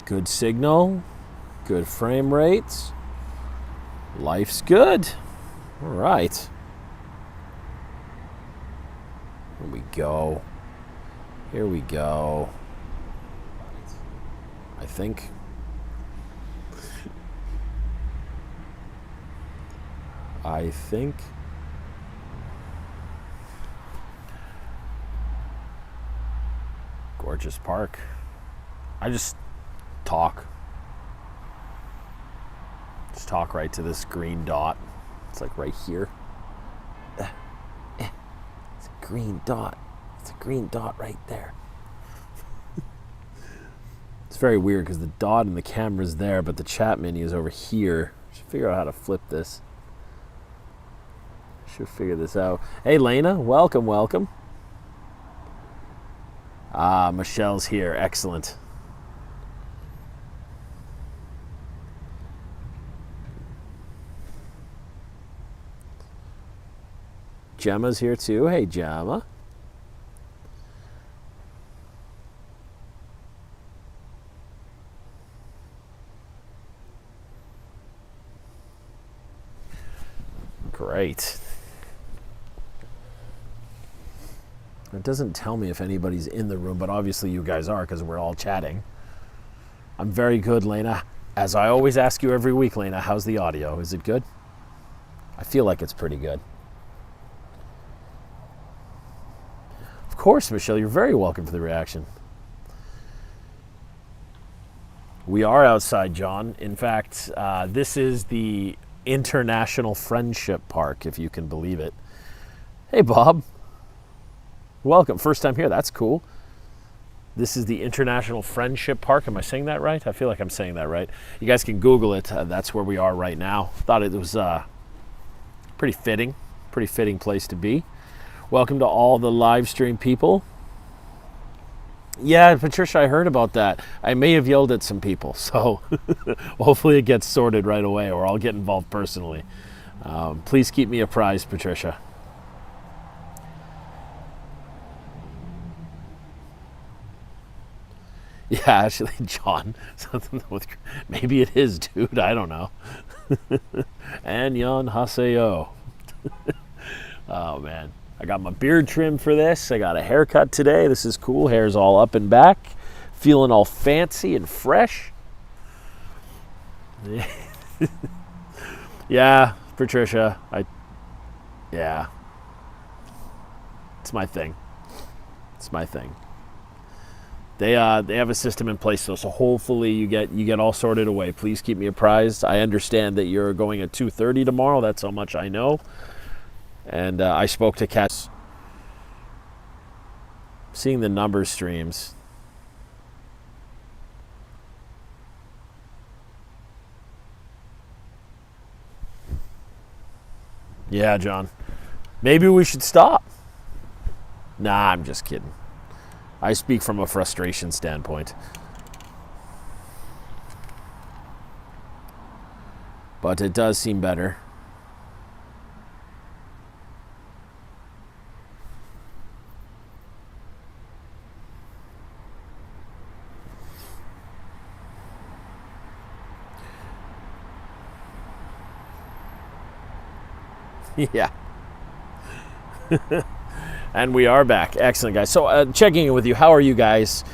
Good signal. Good frame rates. Life's good. All right. Here we go. Here we go. I think. Gorgeous park. I just talk. Just talk right to this green dot. It's like right here. It's a green dot. It's a green dot right there. It's very weird because the dot in the camera's there, but the chat menu is over here. I should figure out how to flip this. Should figure this out. Hey, Lena, welcome, welcome. Ah, Michelle's here. Excellent. Gemma's here too. Hey, Gemma. Great. It doesn't tell me if anybody's in the room, but obviously you guys are because we're all chatting. I'm very good, Lena. As I always ask you every week, Lena, how's the audio? Is it good? I feel like it's pretty good. Of course, Michelle, you're very welcome for the reaction. We are outside, John. In fact, this is the International Friendship Park, if you can believe it. Hey, Bob. Welcome. First time here. That's cool. This is the International Friendship Park. Am I saying that right? I feel like I'm saying that right. You guys can Google it. That's where we are right now. Thought it was pretty fitting place to be. Welcome to all the live stream people. Yeah, Patricia, I heard about that. I may have yelled at some people, so hopefully it gets sorted right away, or I'll get involved personally. Please keep me apprised, Patricia. Yeah, actually, John, something with, maybe it is, dude. I don't know. Anyon Haseo. Oh man, I got my beard trimmed for this. I got a haircut today. This is cool. Hair's all up and back, feeling all fancy and fresh. Yeah, Patricia. Yeah, it's my thing. It's my thing. They have a system in place, so hopefully you get all sorted away. Please keep me apprised. I understand that you're going at 2:30 tomorrow. That's how much I know. And I spoke to Kat. Seeing the number streams. Yeah, John. Maybe we should stop. Nah, I'm just kidding. I speak from a frustration standpoint. But it does seem better. Yeah. And we are back. Excellent, guys. So checking in with you. How are you guys?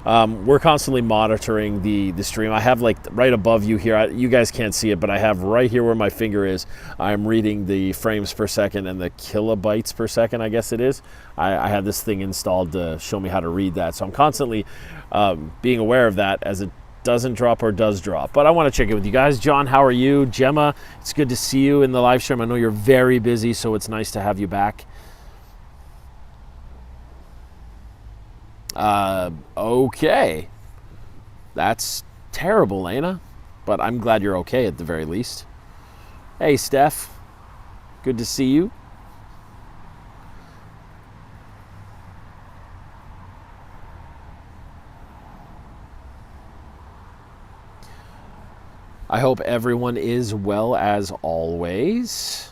We're constantly monitoring the stream. I have like right above you here. You guys can't see it, but I have right here where my finger is. I'm reading the frames per second and the kilobytes per second, I guess it is. I have this thing installed to show me how to read that. So I'm constantly being aware of that as it doesn't drop or does drop. But I want to check in with you guys. John, how are you? Gemma, it's good to see you in the live stream. I know you're very busy, so it's nice to have you back. Okay. That's terrible, Lena. But I'm glad you're okay at the very least. Hey, Steph. Good to see you. I hope everyone is well as always.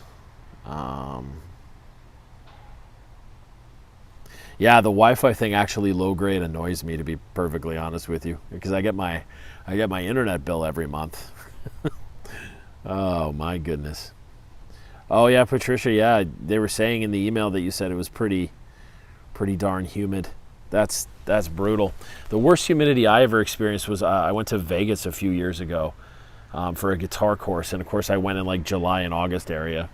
Yeah, the Wi-Fi thing actually low grade annoys me, to be perfectly honest with you, because I get my internet bill every month. Oh my goodness. Oh yeah, Patricia. Yeah, they were saying in the email that you said it was pretty darn humid. That's brutal. The worst humidity I ever experienced was I went to Vegas a few years ago for a guitar course, and of course I went in like July and August area.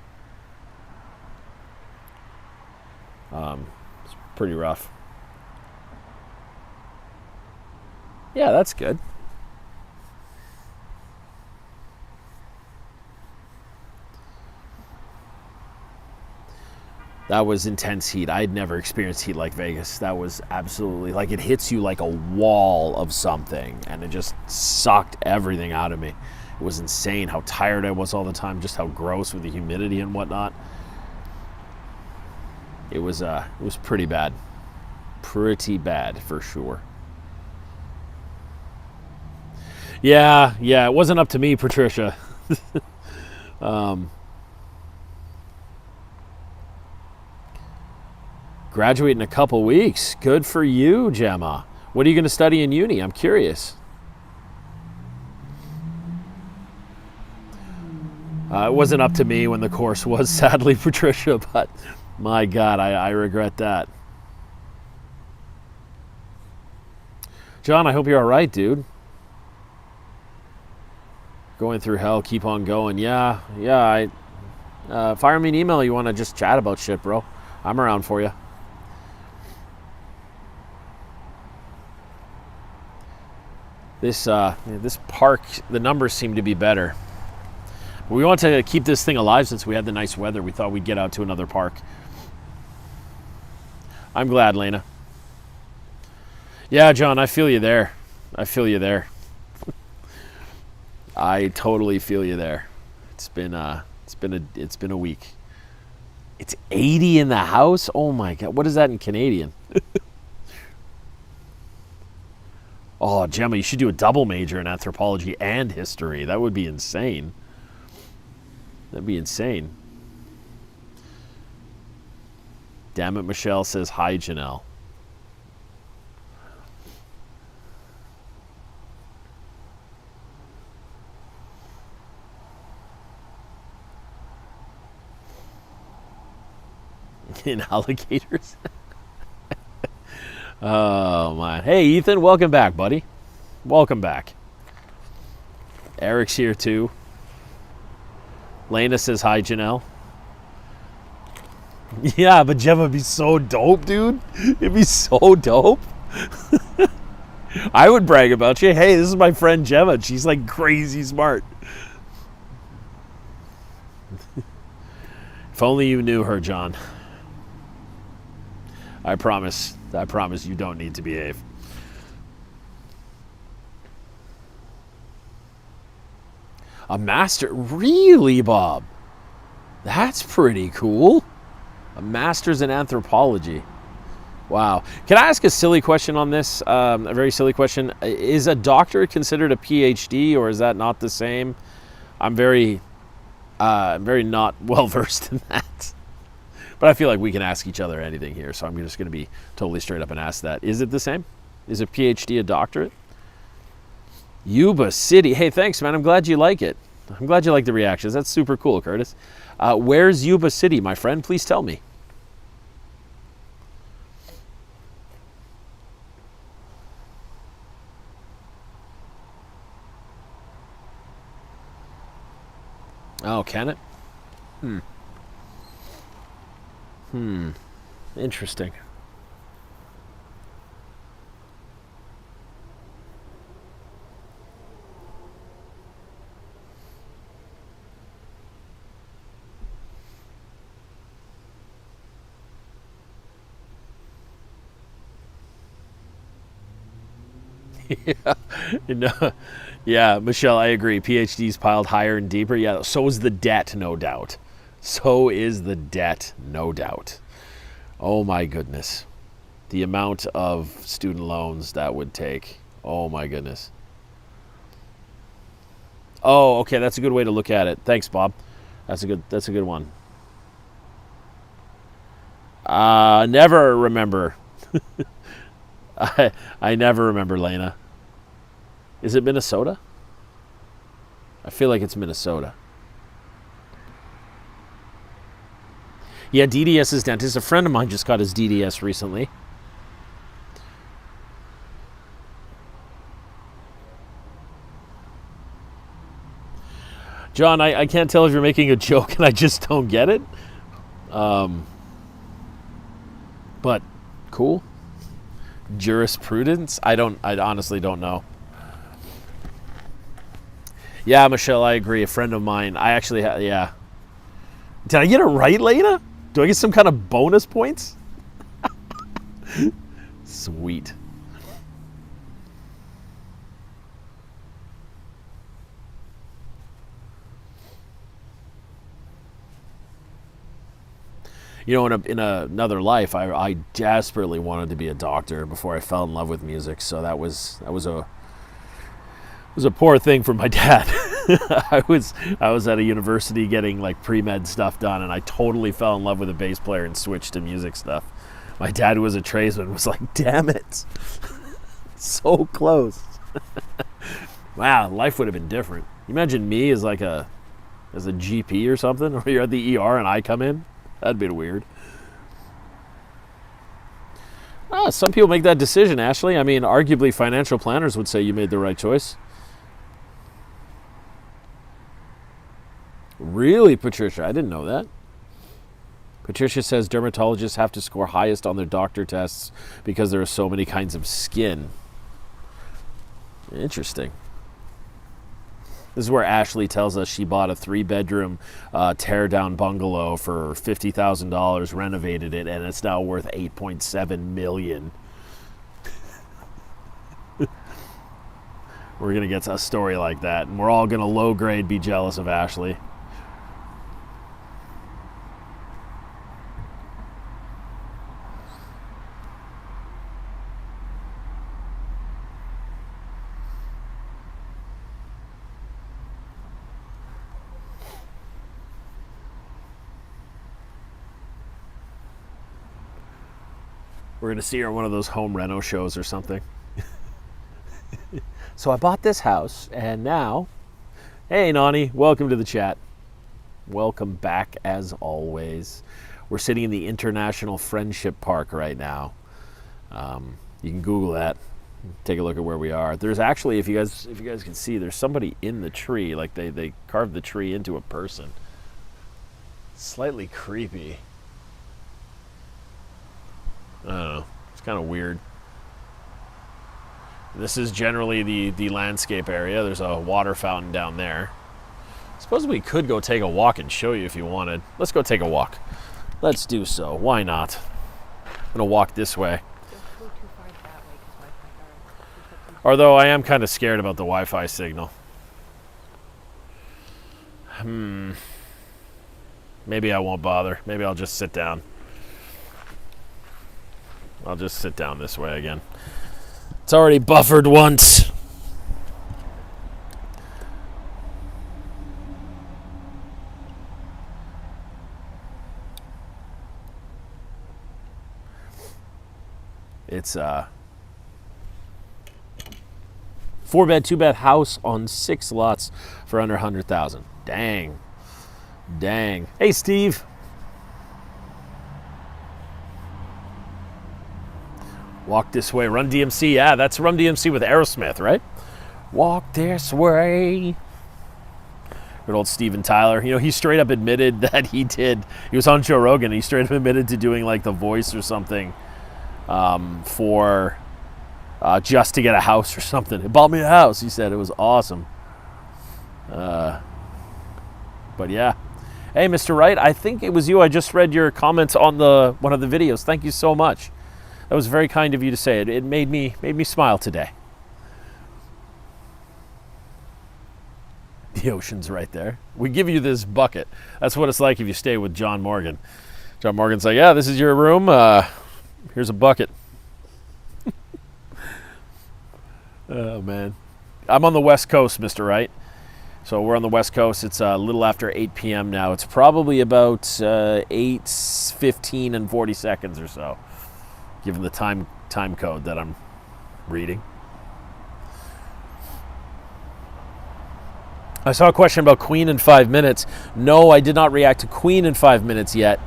It's pretty rough. Yeah, that's good. That was intense heat. I had never experienced heat like Vegas. That was absolutely, like, it hits you like a wall of something, and it just sucked everything out of me. It was insane how tired I was all the time, just how gross with the humidity and whatnot. It was pretty bad. Pretty bad for sure. Yeah, it wasn't up to me, Patricia. Graduate in a couple weeks. Good for you, Gemma. What are you going to study in uni? I'm curious. It wasn't up to me when the course was, sadly, Patricia, but my God, I regret that. John, I hope you're all right, dude. Going through hell, keep on going. Yeah, fire me an email. You want to just chat about shit, bro. I'm around for you. This park, the numbers seem to be better. We want to keep this thing alive since we had the nice weather. We thought we'd get out to another park. I'm glad, Lena. Yeah, John, I feel you there. I totally feel you there. It's been a week. It's 80 in the house? Oh my God. What is that in Canadian? Oh, Gemma, you should do a double major in anthropology and history. That would be insane. That'd be insane. Damn it, Michelle says, hi, Janelle. In alligators? Oh, man. Hey, Ethan, welcome back, buddy. Welcome back. Eric's here, too. Lena says, hi, Janelle. Yeah, but Gemma would be so dope, dude. It'd be so dope. I would brag about you. Hey, this is my friend Gemma. She's like crazy smart. If only you knew her, John. I promise you don't need to behave. A master? Really, Bob? That's pretty cool. A master's in anthropology. Wow. Can I ask a silly question on this? A very silly question. Is a doctorate considered a PhD, or is that not the same? I'm very not well versed in that. But I feel like we can ask each other anything here, so I'm just going to be totally straight up and ask that. Is it the same? Is a PhD a doctorate? Yuba City. Hey, thanks, man. I'm glad you like it. I'm glad you like the reactions. That's super cool, Curtis. Where's Yuba City, my friend? Please tell me. Oh, can it? Interesting. Yeah, Michelle, I agree. PhDs piled higher and deeper. Yeah, so is the debt, no doubt. So is the debt, no doubt. Oh my goodness. The amount of student loans that would take. Oh my goodness. Oh, okay, that's a good way to look at it. Thanks, Bob. That's a good one. Never remember I never remember Lena. Is it Minnesota? I feel like it's Minnesota. Yeah, DDS's dentist. A friend of mine just got his DDS recently. John, I can't tell if you're making a joke and I just don't get it. But cool. Jurisprudence? I honestly don't know. Yeah, Michelle, I agree. A friend of mine. I actually yeah. Did I get it right, Lena? Do I get some kind of bonus points? Sweet. You know, in another life, I desperately wanted to be a doctor before I fell in love with music. So that was a poor thing for my dad. I was at a university getting like pre-med stuff done, and I totally fell in love with a bass player and switched to music stuff. My dad was a tradesman. Was like, damn it, so close. Wow, life would have been different. You imagine me as a GP or something, or you're at the ER and I come in. That'd be weird. Some people make that decision, Ashley. I mean, arguably financial planners would say you made the right choice. Really, Patricia? I didn't know that. Patricia says dermatologists have to score highest on their doctor tests because there are so many kinds of skin. Interesting. This is where Ashley tells us she bought a 3-bedroom tear-down bungalow for $50,000, renovated it, and it's now worth $8.7 million. We're going to get a story like that, and we're all going to low-grade be jealous of Ashley. We're going to see her on one of those home reno shows or something. So I bought this house, and now... Hey, Nani, welcome to the chat. Welcome back, as always. We're sitting in the International Friendship Park right now. You can Google that. Take a look at where we are. There's actually, if you guys can see, there's somebody in the tree. Like, they carved the tree into a person. Slightly creepy. I don't know. It's kind of weird. This is generally the landscape area. There's a water fountain down there. I suppose we could go take a walk and show you if you wanted. Let's go take a walk. Let's do so. Why not? I'm going to walk this way. Although I am kind of scared about the Wi-Fi signal. Maybe I won't bother. Maybe I'll just sit down. I'll just sit down this way again. It's already buffered once. It's 4-bed, 2-bed house on 6 lots for under 100,000. Dang. Hey, Steve. Walk this way, Run DMC. Yeah, that's Run DMC with Aerosmith, right? Walk this way. Good old Steven Tyler. You know, he straight up admitted that he was on Joe Rogan. He straight up admitted to doing like The Voice or something for just to get a house or something. He bought me a house, he said. It was awesome. But yeah. Hey, Mr. Wright, I think it was you. I just read your comments on one of the videos. Thank you so much. That was very kind of you to say it. It made me smile today. The ocean's right there. We give you this bucket. That's what it's like if you stay with John Morgan. John Morgan's like, yeah, this is your room. Here's a bucket. Oh, man. I'm on the West Coast, Mr. Wright. So we're on the West Coast. It's a little after 8 p.m. now. It's probably about 8:15 and 40 seconds or so. given the time code that I'm reading. I saw a question about Queen in 5 minutes. No, I did not react to Queen in 5 minutes yet,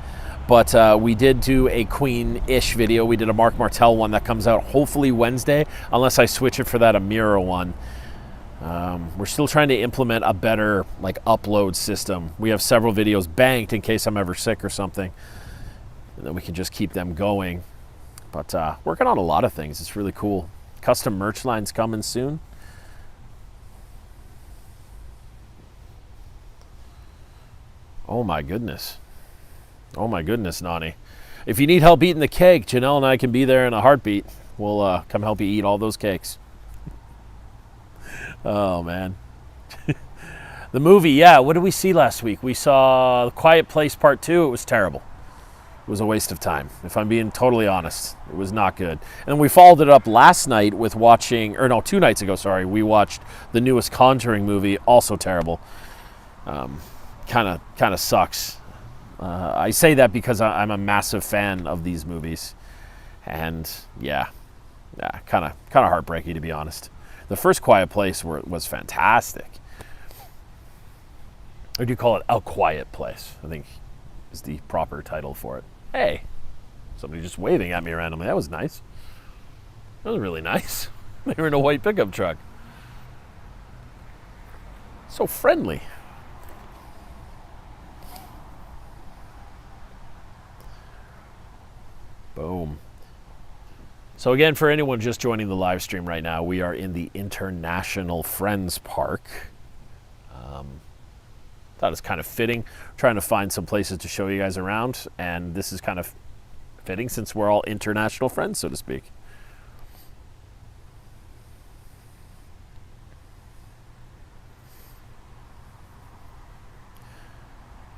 but we did do a Queen-ish video. We did a Mark Martel one that comes out hopefully Wednesday, unless I switch it for that Amira one. We're still trying to implement a better upload system. We have several videos banked in case I'm ever sick or something, and then we can just keep them going. But working on a lot of things. It's really cool. Custom merch line's coming soon. Oh my goodness. Oh my goodness, Nani. If you need help eating the cake, Janelle and I can be there in a heartbeat. We'll come help you eat all those cakes. Oh, man. The movie, yeah, what did we see last week? We saw Quiet Place Part 2. It was terrible. It was a waste of time, if I'm being totally honest. It was not good. And we followed it up last night with watching, or no, 2 nights ago, sorry. We watched the newest Conjuring movie, also terrible. Kind of sucks. I say that because I'm a massive fan of these movies. And, yeah, kind of heartbreaking, to be honest. The first Quiet Place was fantastic. Or do you call it A Quiet Place? I think is the proper title for it. Hey, somebody just waving at me randomly. That was nice. That was really nice. They were in a white pickup truck. So friendly. Boom. So again, for anyone just joining the live stream right now, we are in the International Friends Park. That is kind of fitting. Trying to find some places to show you guys around, and this is kind of fitting since we're all international friends, so to speak.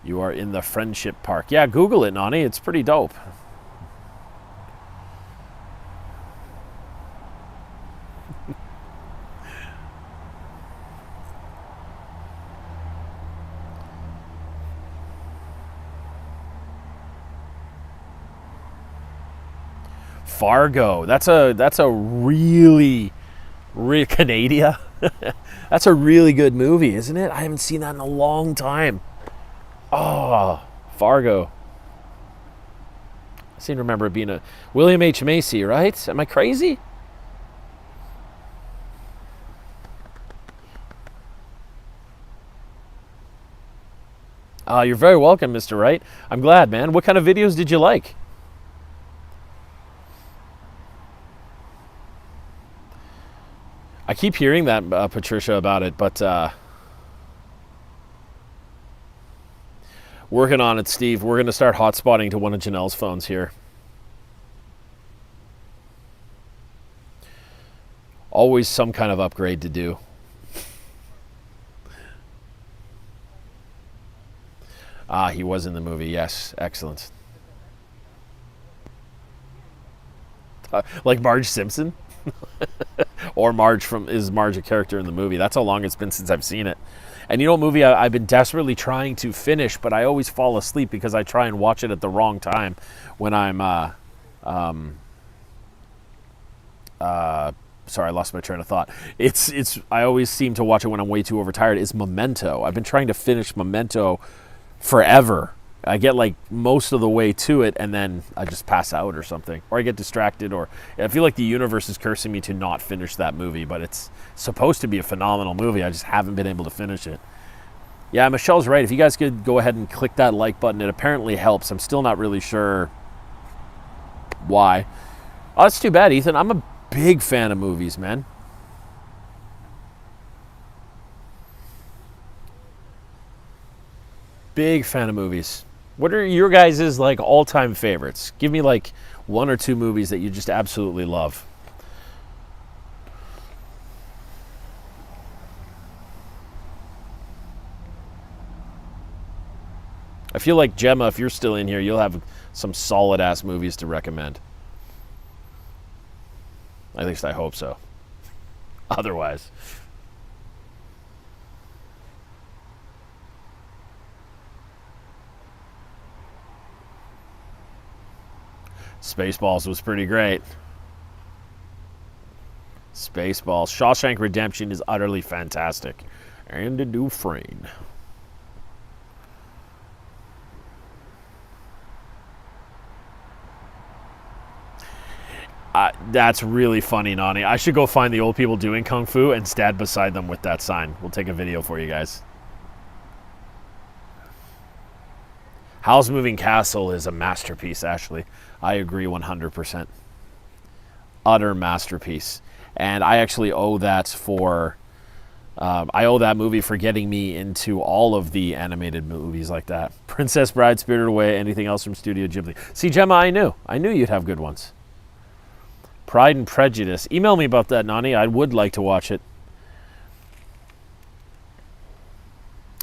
You are in the Friendship Park. Yeah, Google it, Nani. It's pretty dope. Fargo. That's a really Canada. That's a really good movie, isn't it? I haven't seen that in a long time. Oh, Fargo. I seem to remember it being a William H. Macy, right? Am I crazy? You're very welcome, Mr. Wright. I'm glad, man. What kind of videos did you like? I keep hearing that, Patricia, about it, but working on it, Steve. We're going to start hotspotting to one of Janelle's phones here. Always some kind of upgrade to do. He was in the movie. Yes, excellent. Like Marge Simpson? Or is Marge a character in the movie? That's how long it's been since I've seen it. And you know what movie I've been desperately trying to finish, but I always fall asleep because I try and watch it at the wrong time when I'm sorry, I lost my train of thought. I always seem to watch it when I'm way too overtired. It's Memento. I've been trying to finish Memento forever. I get like most of the way to it and then I just pass out or something, or I get distracted, or I feel like the universe is cursing me to not finish that movie, but it's supposed to be a phenomenal movie. I just haven't been able to finish it. Yeah, Michelle's right. If you guys could go ahead and click that like button, it apparently helps. I'm still not really sure why. Oh, that's too bad, Ethan. I'm a big fan of movies, man. Big fan of movies. What are your guys' like all-time favorites? Give me like 1 or 2 movies that you just absolutely love. I feel like Gemma, if you're still in here, you'll have some solid-ass movies to recommend. At least I hope so. Otherwise. Spaceballs was pretty great. Spaceballs. Shawshank Redemption is utterly fantastic. Andy Dufresne. That's really funny, Nani. I should go find the old people doing Kung Fu and stand beside them with that sign. We'll take a video for you guys. Howl's Moving Castle is a masterpiece, Ashley. I agree 100%. Utter masterpiece. And I actually owe that for... I owe that movie for getting me into all of the animated movies like that. Princess Bride, Spirited Away, anything else from Studio Ghibli. See, Gemma, I knew you'd have good ones. Pride and Prejudice. Email me about that, Nani. I would like to watch it.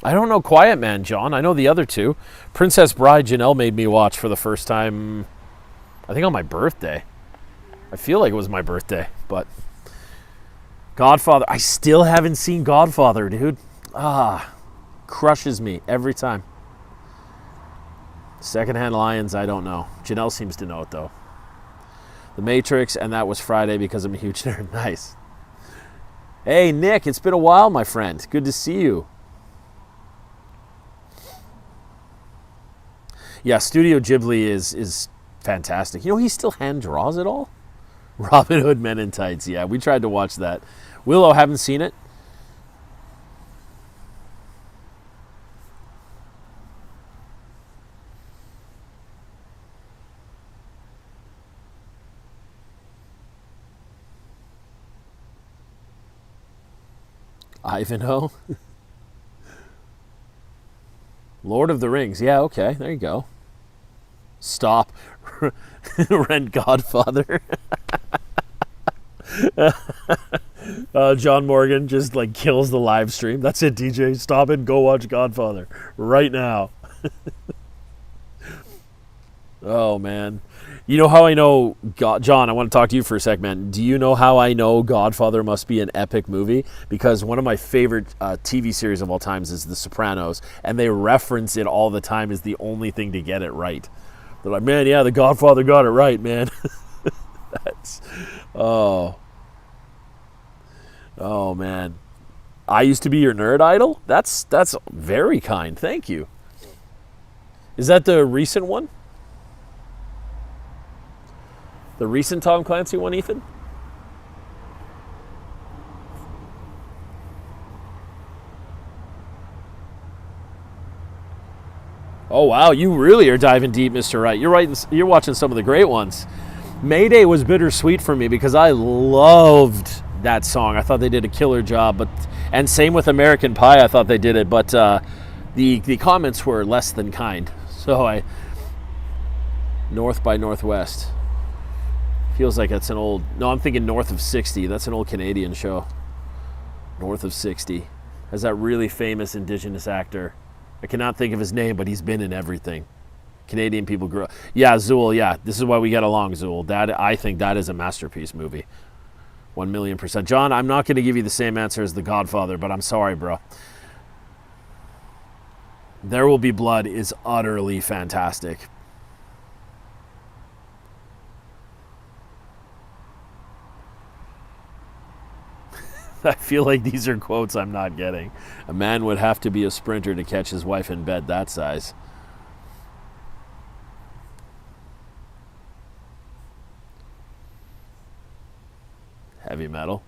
I don't know Quiet Man, John. I know the other two. Princess Bride, Janelle made me watch for the first time, I think on my birthday. I feel like it was my birthday, but... Godfather. I still haven't seen Godfather, dude. Crushes me every time. Secondhand Lions, I don't know. Janelle seems to know it, though. The Matrix, and that was Friday because I'm a huge nerd. Nice. Hey, Nick, it's been a while, my friend. Good to see you. Yeah, Studio Ghibli is fantastic. You know, he still hand draws it all? Robin Hood Men in Tights. Yeah, we tried to watch that. Willow, haven't seen it. Ivanhoe. Lord of the Rings. Yeah, okay. There you go. Stop. Rent Godfather. John Morgan just like kills the live stream. That's it, DJ. Stop it. Go watch Godfather right now. Oh, man. You know how I know... John, I want to talk to you for a sec, man. Do you know how I know Godfather must be an epic movie? Because one of my favorite TV series of all times is The Sopranos, and they reference it all the time as the only thing to get it right. They're like, man, yeah, the Godfather got it right, man. That's... Oh, man. I used to be your nerd idol? That's very kind. Thank you. Is that the recent one? The recent Tom Clancy one, Ethan? Oh, wow. You really are diving deep, Mr. Wright. You're right. You're watching some of the great ones. Mayday was bittersweet for me because I loved that song. I thought they did a killer job. And same with American Pie. I thought they did it. But the comments were less than kind. So North by Northwest. Feels like it's an old... No, I'm thinking North of 60. That's an old Canadian show. North of 60. Has that really famous Indigenous actor. I cannot think of his name, but he's been in everything. Canadian people grew up. Yeah, Zool, yeah. This is why we get along, Zool. I think that is a masterpiece movie. 1,000,000%. John, I'm not going to give you the same answer as The Godfather, but I'm sorry, bro. There Will Be Blood is utterly fantastic. I feel like these are quotes I'm not getting. A man would have to be a sprinter to catch his wife in bed that size. Heavy metal.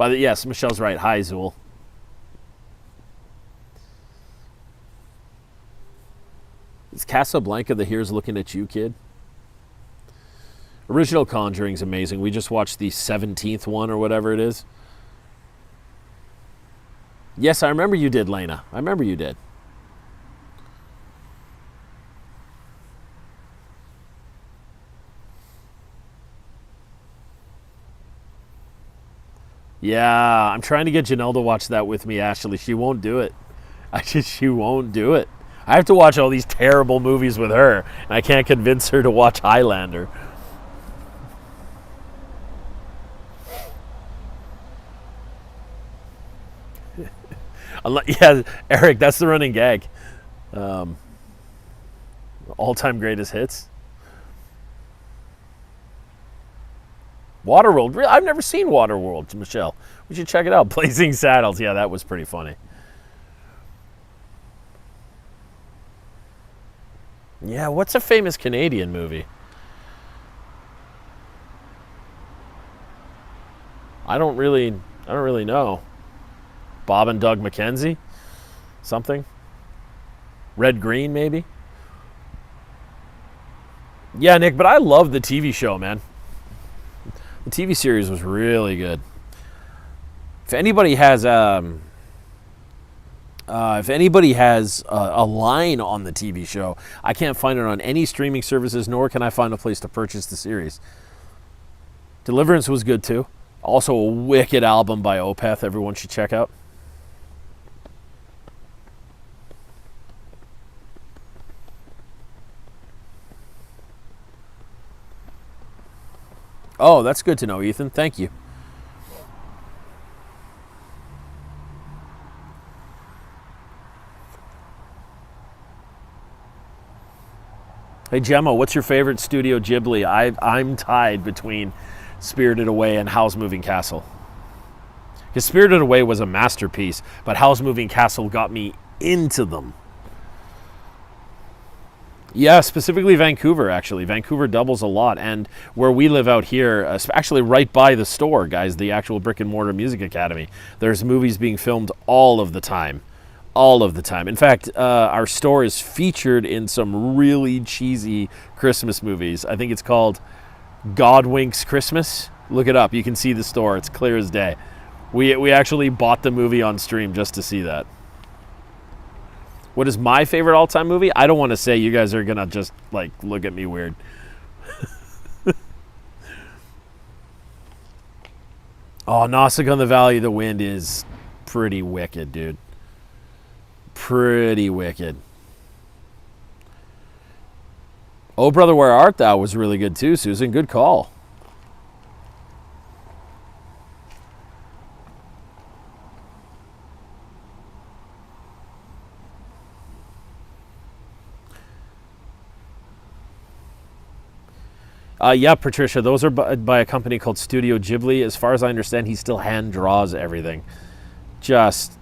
Yes, Michelle's right. Hi, Zool. Is Casablanca the Here's Looking at You kid? Original Conjuring's amazing. We just watched the 17th one or whatever it is. Yes, I remember you did, Lena. I remember you did. Yeah, I'm trying to get Janelle to watch that with me, Ashley. She won't do it. She won't do it. I have to watch all these terrible movies with her, and I can't convince her to watch Highlander. Yeah, Eric, that's the running gag. All-time greatest hits. Waterworld. I've never seen Waterworld, Michelle. We should check it out. Blazing Saddles. Yeah, that was pretty funny. Yeah, what's a famous Canadian movie? I don't really know. Bob and Doug McKenzie? Something? Red Green, maybe? Yeah, Nick, but I love the TV show, man. The TV series was really good. If anybody has a line on the TV show, I can't find it on any streaming services, nor can I find a place to purchase the series. Deliverance was good too. Also a wicked album by Opeth everyone should check out. Oh, that's good to know, Ethan. Thank you. Hey, Gemma, what's your favorite Studio Ghibli? I'm tied between Spirited Away and Howl's Moving Castle. Because Spirited Away was a masterpiece, but Howl's Moving Castle got me into them. Yeah, specifically Vancouver, actually. Vancouver doubles a lot. And where we live out here, actually right by the store, guys, the actual brick and mortar music academy, there's movies being filmed all of the time. All of the time. In fact, our store is featured in some really cheesy Christmas movies. I think it's called God Winks Christmas. Look it up. You can see the store. It's clear as day. We actually bought the movie on stream just to see that. What is my favorite all-time movie? I don't want to say. You guys are going to just, like, look at me weird. Oh, Nausicaa in the Valley of the Wind is pretty wicked, dude. Pretty wicked. Oh, Brother, Where Art Thou was really good too, Susan. Good call. Yeah, Patricia, those are by a company called Studio Ghibli. As far as I understand, he still hand draws everything. Just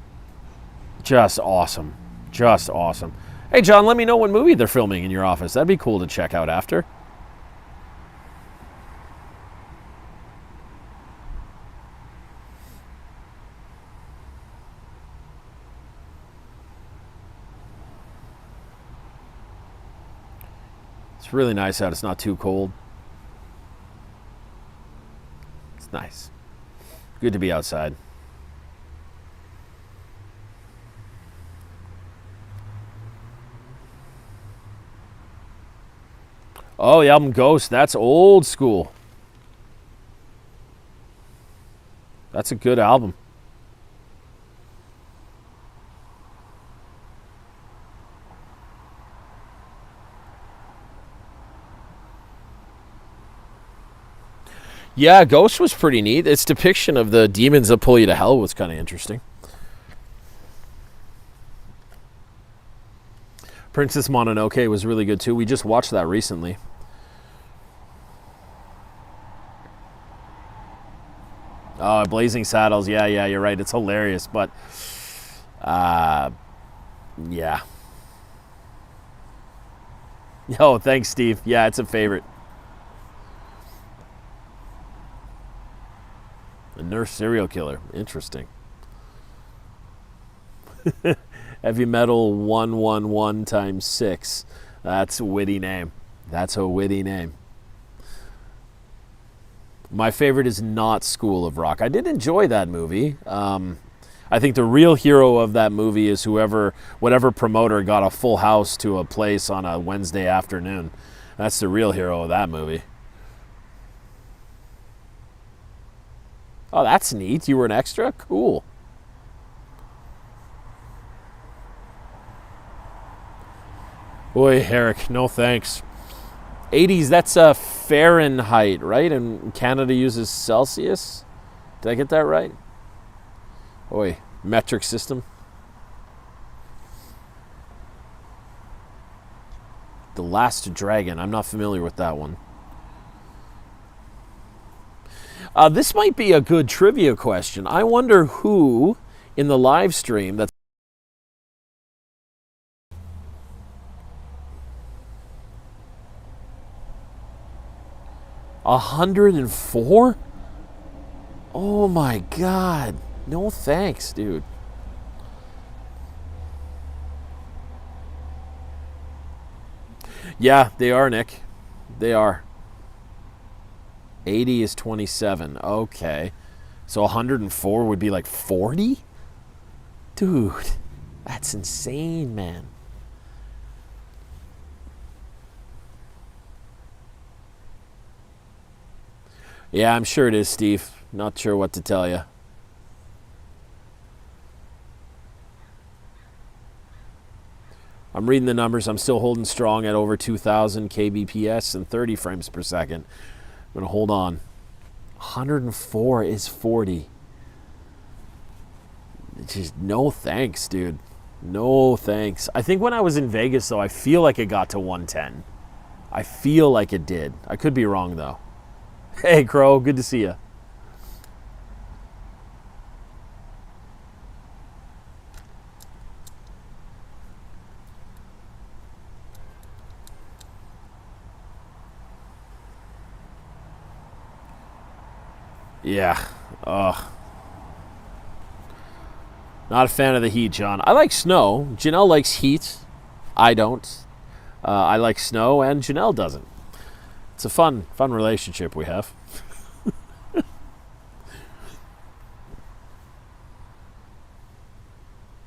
awesome. Just awesome. Hey, John, let me know what movie they're filming in your office. That'd be cool to check out after. It's really nice out. It's not too cold. It's nice. Good to be outside. Oh, the album Ghost. That's old school. That's a good album. Yeah, Ghost was pretty neat. Its depiction of the demons that pull you to hell was kind of interesting. Princess Mononoke was really good too. We just watched that recently. Oh, Blazing Saddles. Yeah, you're right. It's hilarious, but yeah. Oh, thanks, Steve. Yeah, it's a favorite. A nurse serial killer. Interesting. Heavy Metal 111 times 6. That's a witty name. That's a witty name. My favorite is not School of Rock. I did enjoy that movie. I think the real hero of that movie is whatever promoter got a full house to a place on a Wednesday afternoon. That's the real hero of that movie. Oh, that's neat. You were an extra? Cool. Boy, Eric, no thanks. 80s, that's Fahrenheit, right? And Canada uses Celsius? Did I get that right? Boy, metric system. The Last Dragon. I'm not familiar with that one. This might be a good trivia question. I wonder who in the live stream that's 104? Oh my God. No thanks, dude. Yeah, they are, Nick. They are. 80 is 27. Okay. So 104 would be like 40? Dude, that's insane, man. Yeah, I'm sure it is, Steve. Not sure what to tell you. I'm reading the numbers. I'm still holding strong at over 2,000 kbps and 30 frames per second. I'm going to hold on. 104 is 40. Just no thanks, dude. No thanks. I think when I was in Vegas, though, I feel like it got to 110. I feel like it did. I could be wrong, though. Hey, Crow. Good to see you. Yeah. Ugh. Not a fan of the heat, John. I like snow. Janelle likes heat. I don't. I like snow, and Janelle doesn't. It's a fun relationship we have.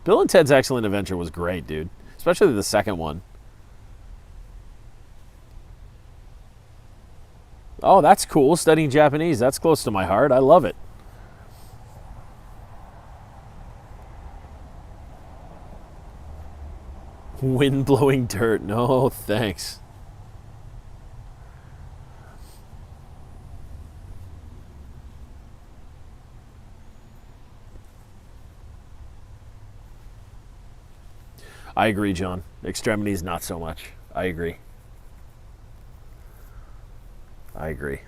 Bill and Ted's Excellent Adventure was great, dude. Especially the second one. Oh, that's cool. Studying Japanese. That's close to my heart. I love it. Wind blowing dirt. No, thanks. I agree, John. Extremities, not so much. I agree. I agree.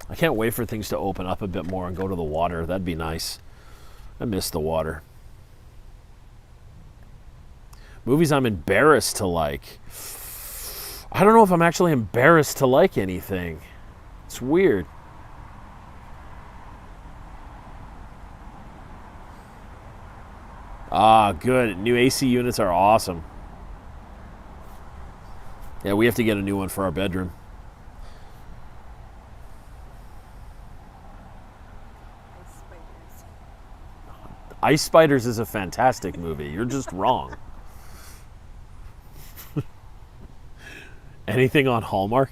I can't wait for things to open up a bit more and go to the water. That'd be nice. I miss the water. Movies I'm embarrassed to like. I don't know if I'm actually embarrassed to like anything. It's weird. Ah, good. New AC units are awesome. Yeah, we have to get a new one for our bedroom. Ice Spiders is a fantastic movie. You're just wrong. Anything on Hallmark?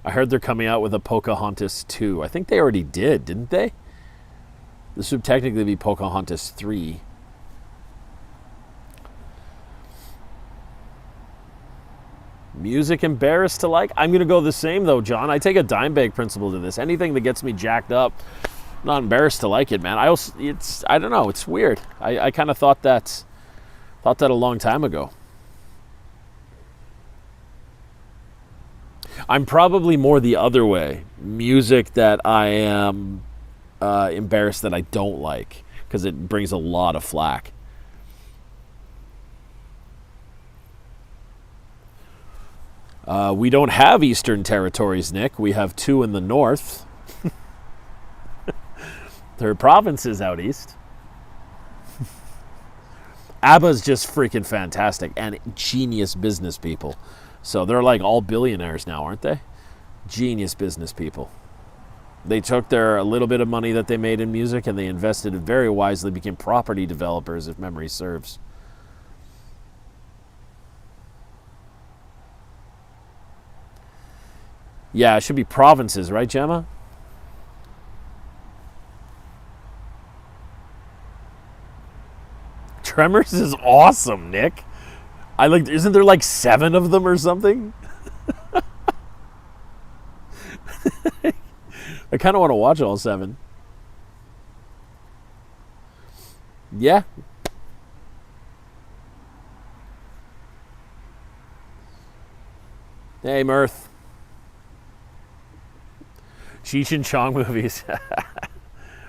I heard they're coming out with a Pocahontas 2. I think they already did, didn't they? This would technically be Pocahontas 3. Music embarrassed to like? I'm going to go the same, though, John. I take a dime bag principle to this. Anything that gets me jacked up, I'm not embarrassed to like it, man. I don't know. It's weird. I kind of thought that a long time ago. I'm probably more the other way. Music that I am embarrassed that I don't like because it brings a lot of flack. We don't have Eastern Territories, Nick. We have 2 in the north. There are provinces out east. ABBA's just freaking fantastic and genius business people. So they're like all billionaires now, aren't they? Genius business people. They took a little bit of money that they made in music and they invested it very wisely, became property developers, if memory serves. Yeah, it should be provinces, right, Gemma? Tremors is awesome, Nick. Isn't there like 7 of them or something? I kind of want to watch all 7. Yeah. Hey, Mirth. Cheech and Chong movies.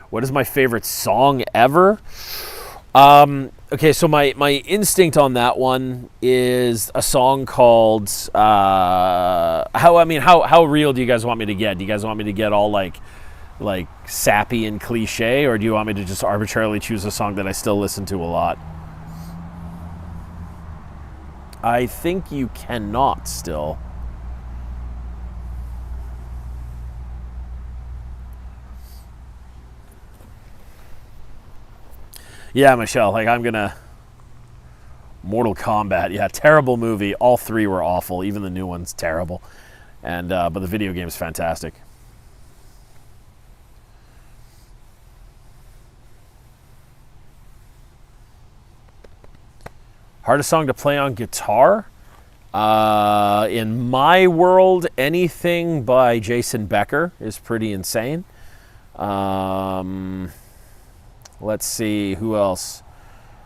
What is my favorite song ever? Okay, so my instinct on that one is a song called how real do you guys want me to get? Do you guys want me to get all like sappy and cliche, or do you want me to just arbitrarily choose a song that I still listen to a lot? I think you cannot still. Yeah, Michelle, like I'm gonna... Mortal Kombat, yeah, terrible movie. All three were awful. Even the new one's terrible. And but the video game's fantastic. Hardest song to play on guitar? In my world, anything by Jason Becker is pretty insane. Let's see, who else?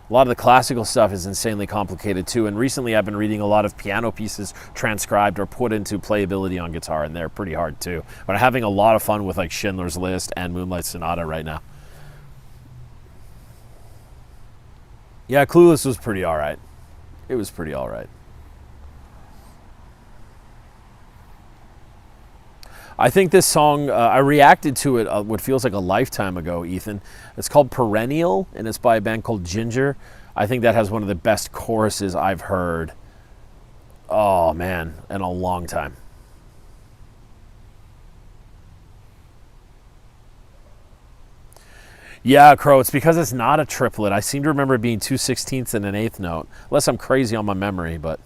A lot of the classical stuff is insanely complicated too, and recently I've been reading a lot of piano pieces transcribed or put into playability on guitar, and they're pretty hard too. But I'm having a lot of fun with like Schindler's List and Moonlight Sonata right now. Yeah, Clueless was pretty alright. It was pretty alright. I think this song, I reacted to it what feels like a lifetime ago, Ethan. It's called Perennial, and it's by a band called Ginger. I think that has one of the best choruses I've heard, oh man, in a long time. Yeah, Crow, it's because it's not a triplet. I seem to remember it being 2/16 and an eighth note, unless I'm crazy on my memory, but...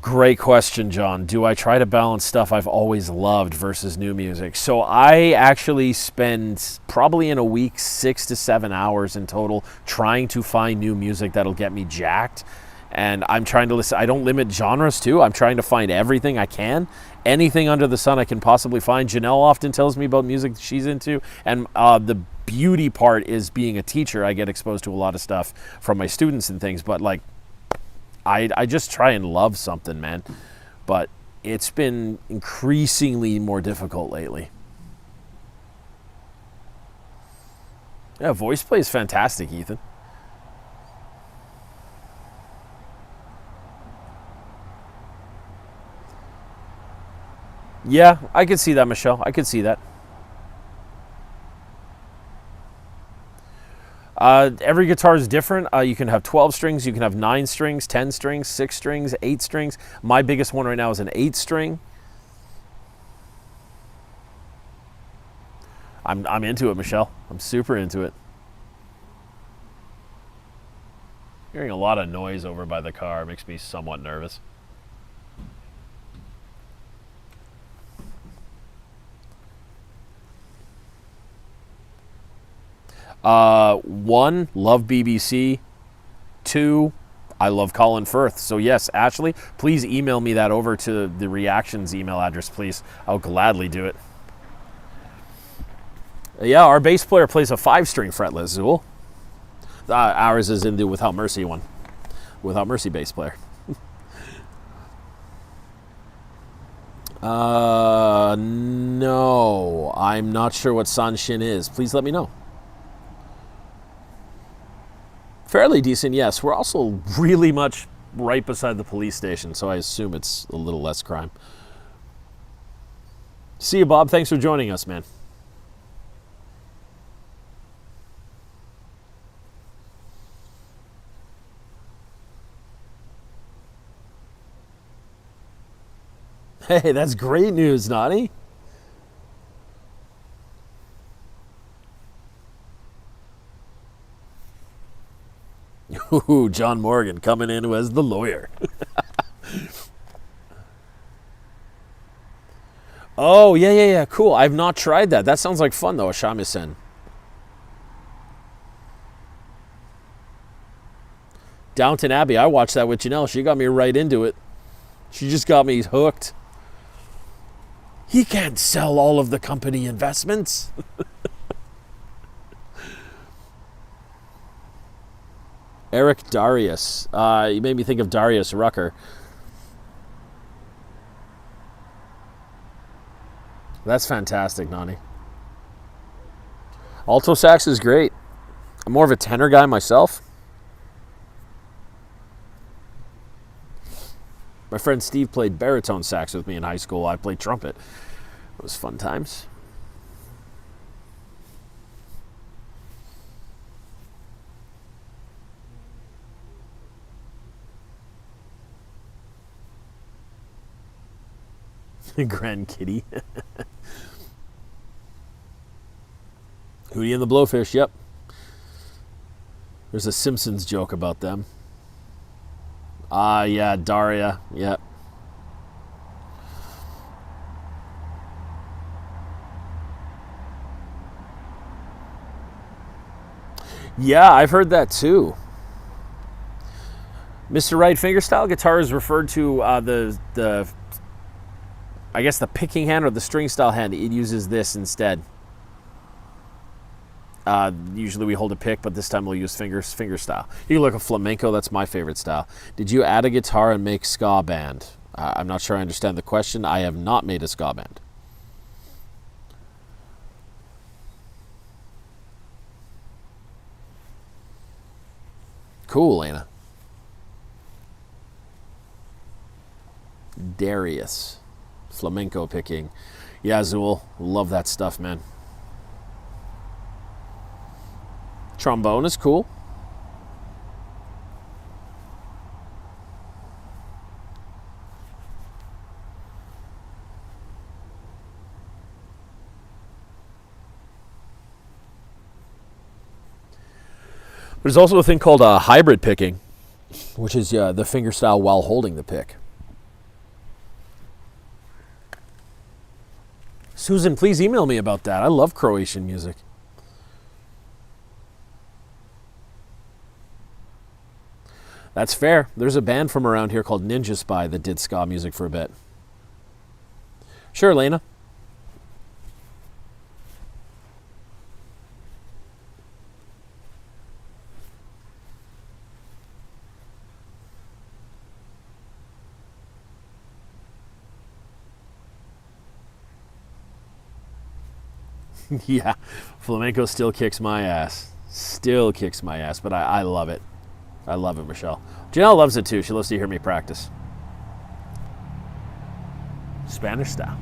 Great question, John. Do I try to balance stuff I've always loved versus new music? So I actually spend probably in a week 6 to 7 hours in total trying to find new music that'll get me jacked. And I'm trying to listen. I don't limit genres too. I'm trying to find everything I can. Anything under the sun I can possibly find. Janelle often tells me about music she's into. And the beauty part is being a teacher. I get exposed to a lot of stuff from my students and things. But like, I just try and love something, man. But it's been increasingly more difficult lately. Yeah, voice play is fantastic, Ethan. Yeah, I could see that, Michelle. I could see that. Every guitar is different. You can have 12 strings, you can have 9 strings, 10 strings, 6 strings, 8 strings. My biggest one right now is an 8 string. I'm into it, Michelle. I'm super into it. Hearing a lot of noise over by the car makes me somewhat nervous. One, love BBC. 2, I love Colin Firth. So yes, Ashley, please email me that over to the reactions email address, please. I'll gladly do it. Yeah, our bass player plays a 5-string fretless, Zool. Ours is in the Without Mercy one. Without Mercy bass player. No, I'm not sure what Sanshin is. Please let me know. Fairly decent, yes. We're also really much right beside the police station, so I assume it's a little less crime. See you, Bob. Thanks for joining us, man. Hey, that's great news, Nani. Ooh, John Morgan coming in as the lawyer. Oh, yeah, cool. I've not tried that. That sounds like fun, though, a shamisen. Downton Abbey, I watched that with Janelle. She got me right into it. She just got me hooked. He can't sell all of the company investments. Eric Darius. You made me think of Darius Rucker. That's fantastic, Nani. Alto sax is great. I'm more of a tenor guy myself. My friend Steve played baritone sax with me in high school. I played trumpet. It was fun times. Grand Kitty. Hootie and the Blowfish, yep. There's a Simpsons joke about them. Yeah, Daria, yep. Yeah, I've heard that too. Mr. Right fingerstyle guitar is referred to the I guess the picking hand or the string style hand. It uses this instead. Usually we hold a pick, but this time we'll use finger style. You look at flamenco, that's my favorite style. Did you add a guitar and make ska band? I'm not sure I understand the question. I have not made a ska band. Cool, Lena. Darius. Flamenco picking. Yeah, Zool. Love that stuff, man. Trombone is cool. There's also a thing called hybrid picking, which is the finger style while holding the pick. Susan, please email me about that. I love Croatian music. That's fair. There's a band from around here called Ninja Spy that did ska music for a bit. Sure, Lena. Yeah, flamenco still kicks my ass. Still kicks my ass, but I love it. I love it, Michelle. Janelle loves it too. She loves to hear me practice. Spanish style.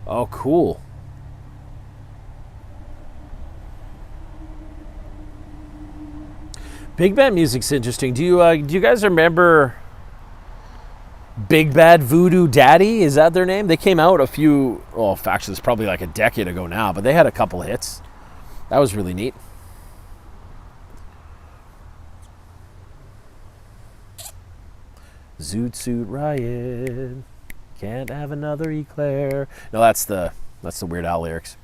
Oh, cool. Big band music's interesting. Do you guys remember Big Bad Voodoo Daddy? Is that their name? They came out actually it's probably like a decade ago now, but they had a couple hits. That was really neat. Zoot Suit Riot. Can't have another eclair. No, that's the Weird Al lyrics.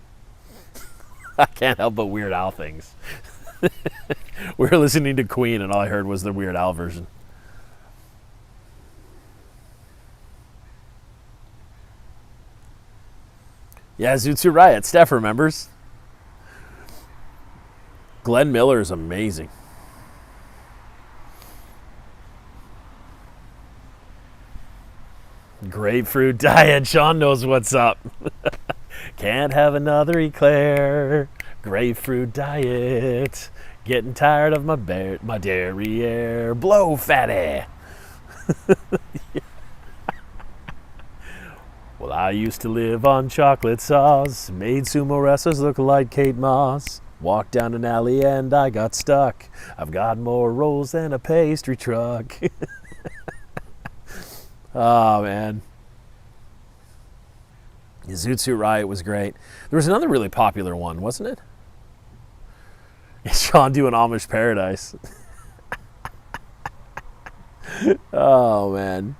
I can't help but Weird Al things. We were listening to Queen and all I heard was the Weird Al version. Yeah, Zoot Suit Riot. Steph remembers. Glenn Miller is amazing. Grapefruit diet. Sean knows what's up. Can't have another eclair. Grapefruit diet. Getting tired of my derriere. Blow, fatty. Yeah. Well, I used to live on chocolate sauce. Made sumo wrestlers look like Kate Moss. Walked down an alley and I got stuck. I've got more rolls than a pastry truck. Oh, man. Zoot Suit Riot was great. There was another really popular one, wasn't it? Sean doing Amish Paradise. Oh, man.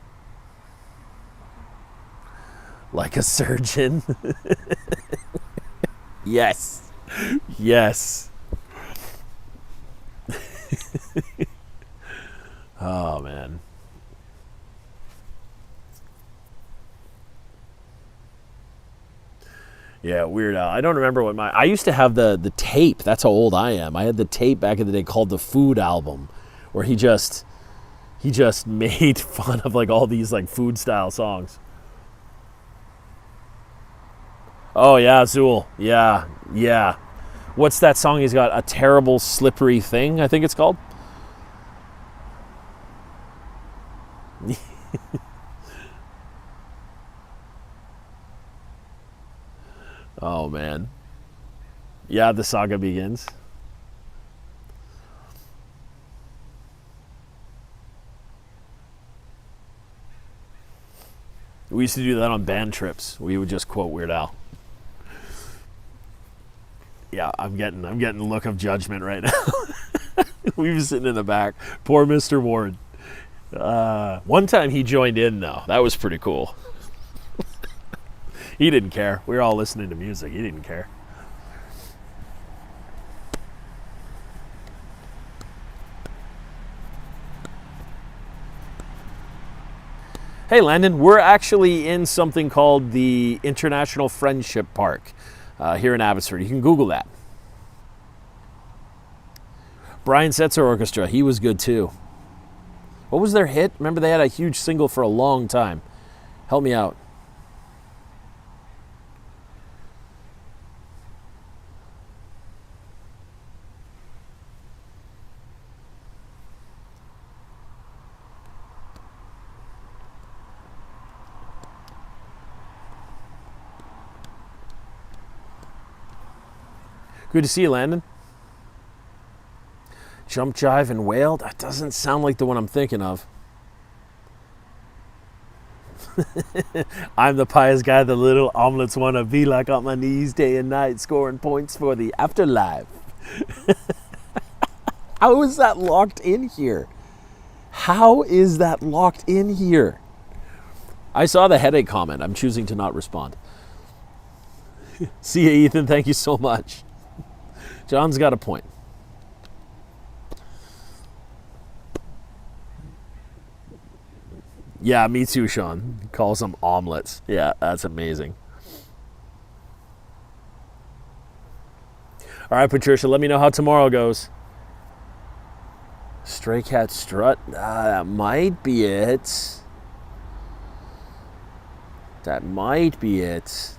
Like a surgeon. Yes. Yes. Oh, man. Yeah, Weird Al. I don't remember what I used to have the tape. That's how old I am. I had the tape back in the day called the Food Album, where he just made fun of like all these like food style songs. Oh yeah, Zool. Yeah, yeah. What's that song he's got? A Terrible Slippery Thing, I think it's called. Oh man. Yeah, the saga begins. We used to do that on band trips. We would just quote Weird Al. Yeah, I'm getting the look of judgment right now. We were sitting in the back. Poor Mr. Ward. One time he joined in though. That was pretty cool. He didn't care. We were all listening to music. He didn't care. Hey Landon, we're actually in something called the International Friendship Park here in Abbotsford. You can Google that. Brian Setzer Orchestra, he was good too. What was their hit? Remember they had a huge single for a long time. Help me out. Good to see you, Landon. Jump, Jive, and Wail? That doesn't sound like the one I'm thinking of. I'm the pious guy the little omelets want to be like on my knees day and night, scoring points for the afterlife. How is that locked in here? How is that locked in here? I saw the headache comment. I'm choosing to not respond. See you, Ethan. Thank you so much. John's got a point. Yeah, me too, Sean. He calls them omelets. Yeah, that's amazing. All right, Patricia, let me know how tomorrow goes. Stray Cat Strut? That might be it. That might be it.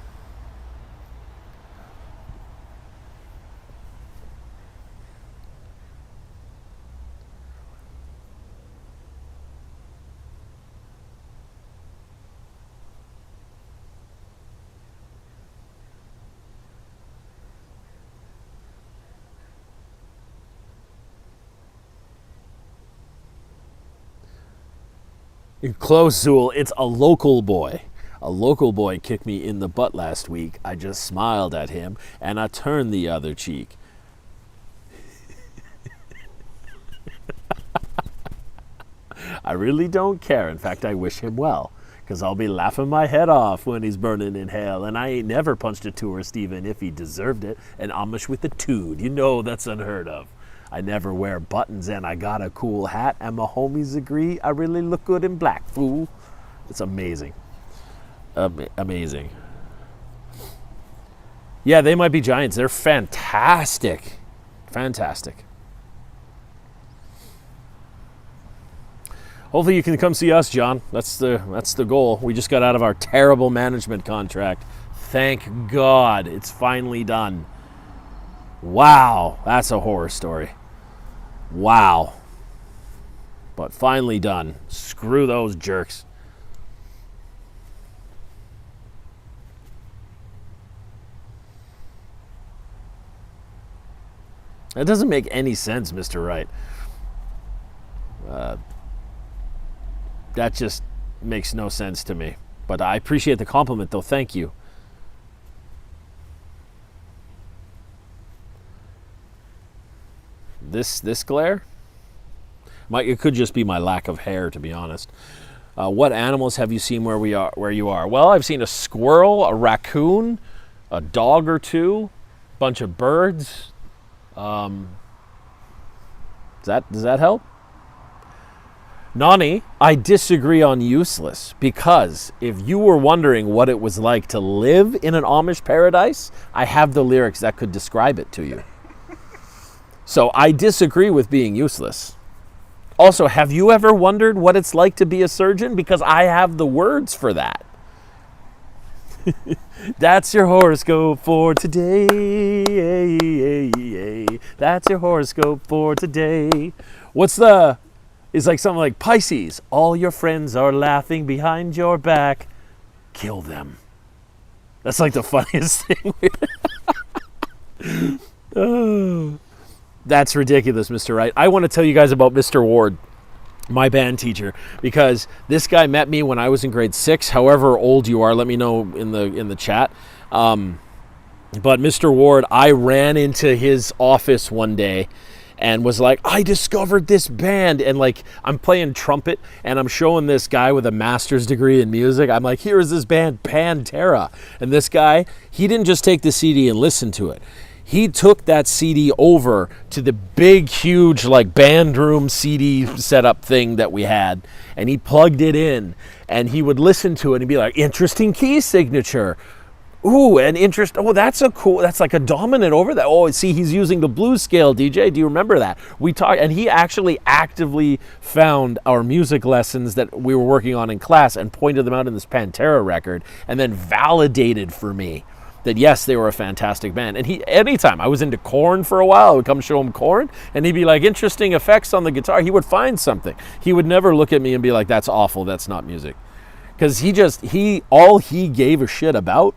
Close, Zool. It's a local boy. A local boy kicked me in the butt last week. I just smiled at him and I turned the other cheek. I really don't care. In fact, I wish him well, because I'll be laughing my head off when he's burning in hell. And I ain't never punched a tourist even if he deserved it. And Amish with a tood. You know that's unheard of. I never wear buttons and I got a cool hat. And my homies agree I really look good in black, fool. It's amazing. Amazing. Yeah, they might be giants. They're fantastic. Fantastic. Hopefully you can come see us, John. That's the goal. We just got out of our terrible management contract. Thank God it's finally done. Wow, that's a horror story. Wow. But finally done. Screw those jerks. That doesn't make any sense, Mr. Wright. That just makes no sense to me. But I appreciate the compliment, though. Thank you. This glare? It could just be my lack of hair, to be honest. What animals have you seen where you are? Well, I've seen a squirrel, a raccoon, a dog or two, a bunch of birds. Does that help? Nani, I disagree on useless, because if you were wondering what it was like to live in an Amish paradise, I have the lyrics that could describe it to you. So I disagree with being useless. Also, have you ever wondered what it's like to be a surgeon? Because I have the words for that. That's your horoscope for today. That's your horoscope for today. It's like something like Pisces. All your friends are laughing behind your back. Kill them. That's like the funniest thing. Oh, that's ridiculous, Mr. Wright. I want to tell you guys about Mr. Ward, my band teacher, because this guy met me when I was in grade 6. However old you are, let me know in the chat. But Mr. Ward, I ran into his office one day and was like, I discovered this band. And like, I'm playing trumpet and I'm showing this guy with a master's degree in music. I'm like, here is this band, Pantera. And this guy, he didn't just take the CD and listen to it. He took that CD over to the big, huge, like band room CD setup thing that we had, and he plugged it in, and he would listen to it and be like, interesting key signature. Ooh, and interest. Oh, that's like a dominant over that. Oh, see, he's using the blues scale, DJ. Do you remember that? We talked, and he actually actively found our music lessons that we were working on in class and pointed them out in this Pantera record, and then validated for me that yes, they were a fantastic band. And anytime I was into Korn for a while, I would come show him Korn, and he'd be like, interesting effects on the guitar. He would find something. He would never look at me and be like, that's awful, that's not music. Because all he gave a shit about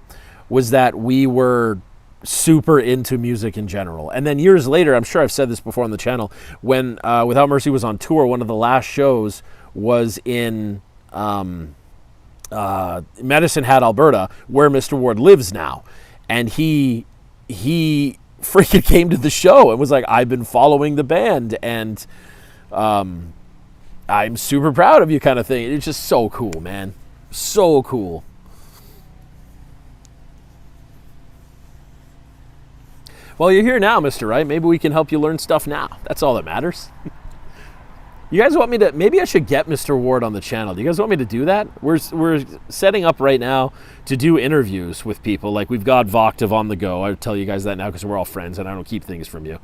was that we were super into music in general. And then years later, I'm sure I've said this before on the channel, when Without Mercy was on tour, one of the last shows was in Medicine Hat, Alberta, where Mr. Ward lives now. And he freaking came to the show and was like, I've been following the band, and I'm super proud of you, kind of thing. It's just so cool, man. So cool. Well, you're here now, Mr. Wright. Maybe we can help you learn stuff now. That's all that matters. You guys want me to, maybe I should get Mr. Ward on the channel. Do you guys want me to do that? We're setting up right now to do interviews with people. Like, we've got Voctiv on the go. I'll tell you guys that now because we're all friends and I don't keep things from you.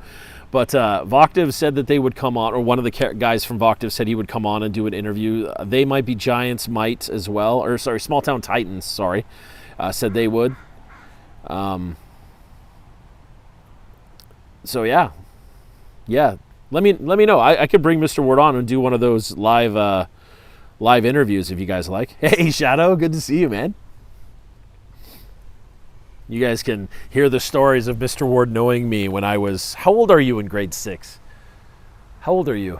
But Voctiv said that they would come on, or one of the guys from Voctiv said he would come on and do an interview. They Might Be Giants might as well, or sorry, Small Town Titans, sorry, said they would. So yeah. Let me know. I could bring Mr. Ward on and do one of those live interviews if you guys like. Hey, Shadow, good to see you, man. You guys can hear the stories of Mr. Ward knowing me when I was... How old are you in grade 6? How old are you?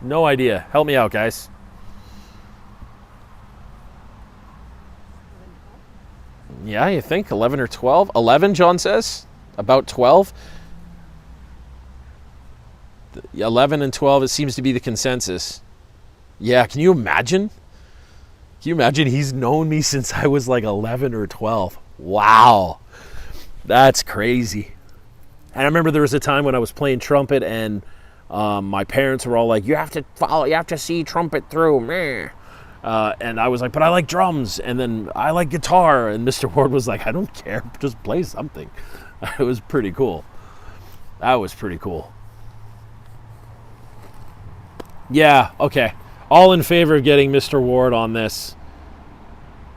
No idea. Help me out, guys. Yeah, you think 11 or 12? 11, John says? About 12? 11 and 12, it seems to be the consensus. Yeah, can you imagine? Can you imagine he's known me since I was like 11 or 12? Wow. That's crazy. And I remember there was a time when I was playing trumpet and my parents were all like, you have to see trumpet through, meh. And I was like, but I like drums, and then I like guitar, and Mr. Ward was like, I don't care, just play something. It was pretty cool. That was pretty cool. Yeah, okay. All in favor of getting Mr. Ward on this,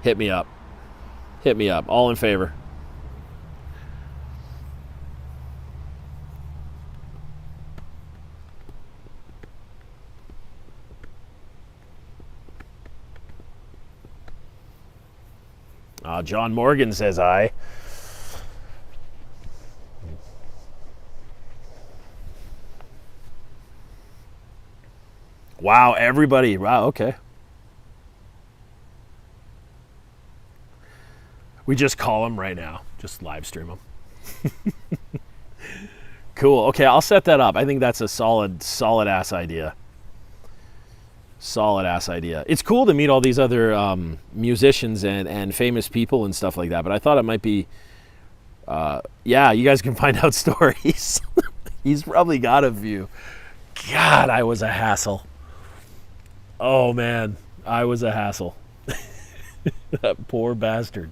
hit me up. Hit me up. All in favor. John Morgan says aye. Wow, everybody. Wow, okay. We just call them right now. Just live stream them. Cool. Okay, I'll set that up. I think that's a solid ass idea. Solid ass idea. It's cool to meet all these other musicians and famous people and stuff like that, but I thought it might be yeah, you guys can find out stories. He's probably got a few. God, I was a hassle. Oh, man. I was a hassle. That poor bastard.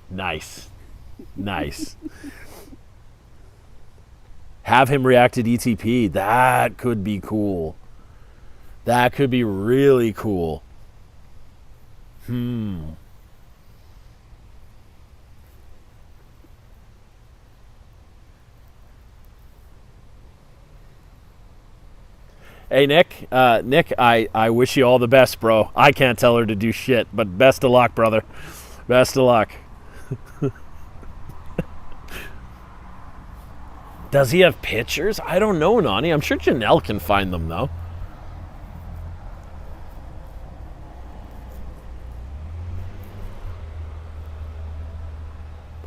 Nice. Nice. Have him react to DTP. That could be cool. That could be really cool. Hey, Nick. Nick, I wish you all the best, bro. I can't tell her to do shit, but best of luck, brother. Best of luck. Does he have pictures? I don't know, Nani. I'm sure Janelle can find them, though.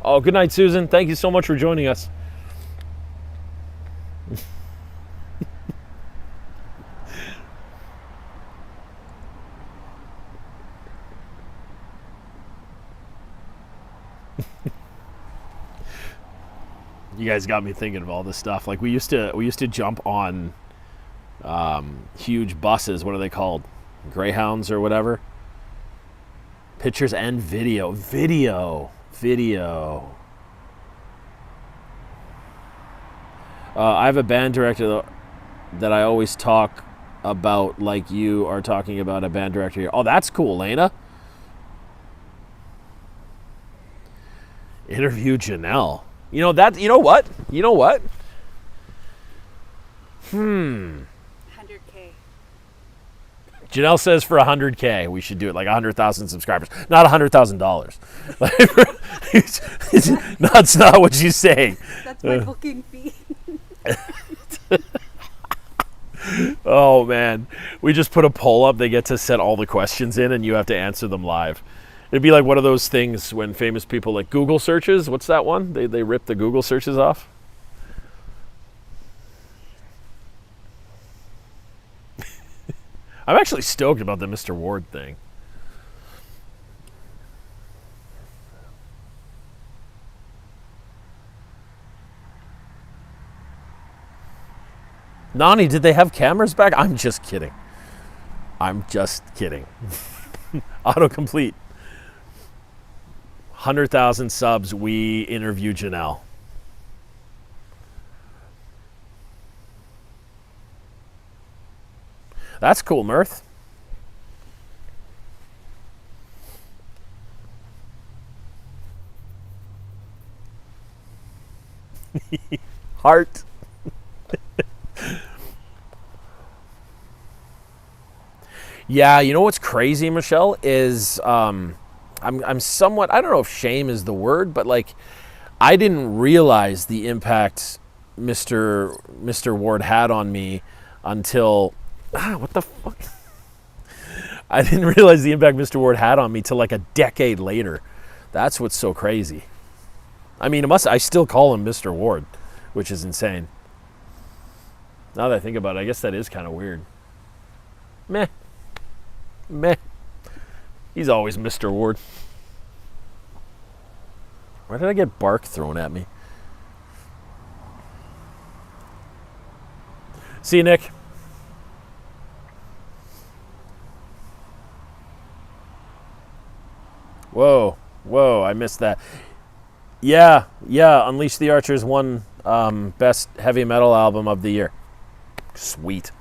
Oh, good night, Susan. Thank you so much for joining us. You guys got me thinking of all this stuff. Like we used to jump on huge buses. What are they called? Greyhounds or whatever. Pictures and video. Video. I have a band director that I always talk about, like you are talking about a band director here. Oh, that's cool, Lena. Interview Janelle. You know that. You know what? 100K. Janelle says for 100K we should do it, like 100,000 subscribers, not $100,000. That's not what she's saying. That's my booking fee. Oh man, we just put a poll up. They get to set all the questions in, and you have to answer them live. It'd be like one of those things when famous people, like Google searches. What's that one? They rip the Google searches off. I'm actually stoked about the Mr. Ward thing. Nani, did they have cameras back? I'm just kidding. Autocomplete. 100,000 subs, we interview Janelle. That's cool, Mirth. Heart. Yeah, you know what's crazy, Michelle, is I'm somewhat, I don't know if shame is the word, but like I didn't realize the impact Mr. Ward had on me until what the fuck? I didn't realize the impact Mr. Ward had on me till like a decade later. That's what's so crazy. I mean, I still call him Mr. Ward, which is insane. Now that I think about it, I guess that is kind of weird. Meh. He's always Mr. Ward. Why did I get bark thrown at me? See you, Nick. Whoa, I missed that. Yeah, Unleash the Archers won Best Heavy Metal Album of the Year. Sweet.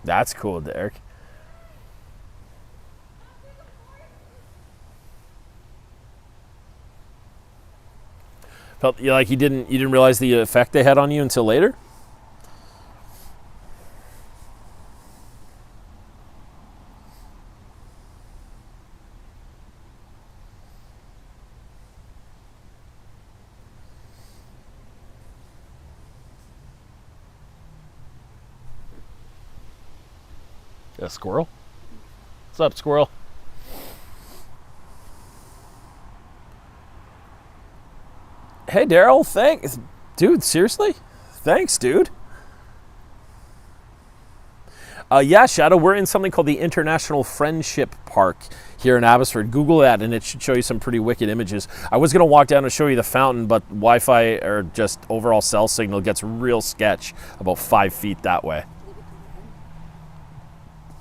That's cool, Derek. Felt like you didn't realize the effect they had on you until later? A squirrel? What's up, squirrel? Hey, Daryl, thanks. Dude, seriously? Thanks, dude. Yeah, Shadow, we're in something called the International Friendship Park here in Abbotsford. Google that, and it should show you some pretty wicked images. I was going to walk down and show you the fountain, but Wi-Fi or just overall cell signal gets real sketch about 5 feet that way.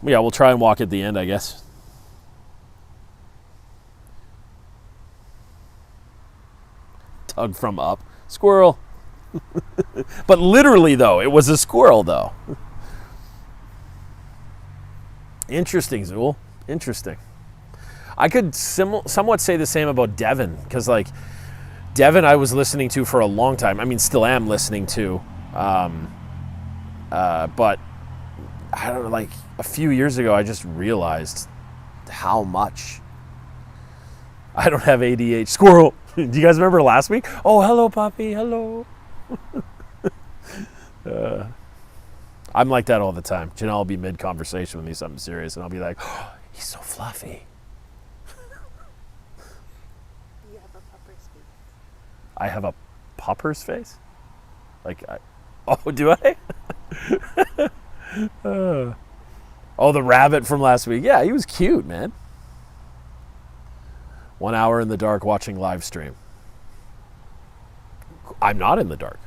Yeah, we'll try and walk at the end, I guess. Tug from up. Squirrel. But literally, though, it was a squirrel, though. Interesting, Zool. Interesting. I could somewhat say the same about Devin, because, like, Devin I was listening to for a long time. I mean, still am listening to. But, I don't know, like, a few years ago, I just realized how much. I don't have ADHD. Squirrel. Do you guys remember last week? Oh, hello, Poppy. Hello. I'm like that all the time. Janelle will be mid-conversation with me, something serious, and I'll be like, oh, he's so fluffy. You have a pupper's face. I have a pupper's face? Like, oh, do I? Oh, the rabbit from last week. Yeah, he was cute, man. 1 hour in the dark watching live stream. I'm not in the dark.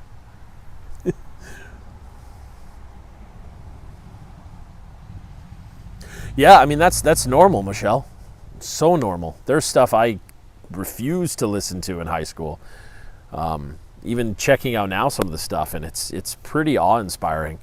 Yeah, I mean, that's normal, Michelle. So normal. There's stuff I refused to listen to in high school. Even checking out now some of the stuff, and it's pretty awe-inspiring.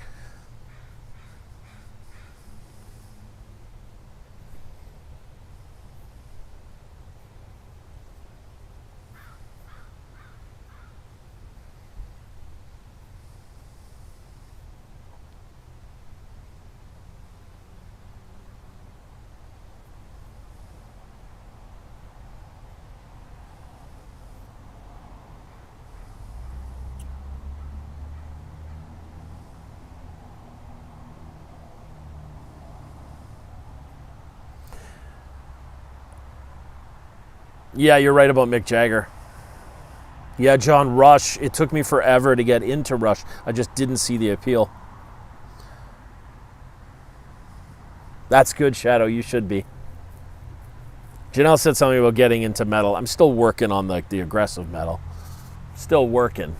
Yeah, you're right about Mick Jagger. Yeah, John, Rush. It took me forever to get into Rush. I just didn't see the appeal. That's good, Shadow. You should be. Janelle said something about getting into metal. I'm still working on the aggressive metal. Still working.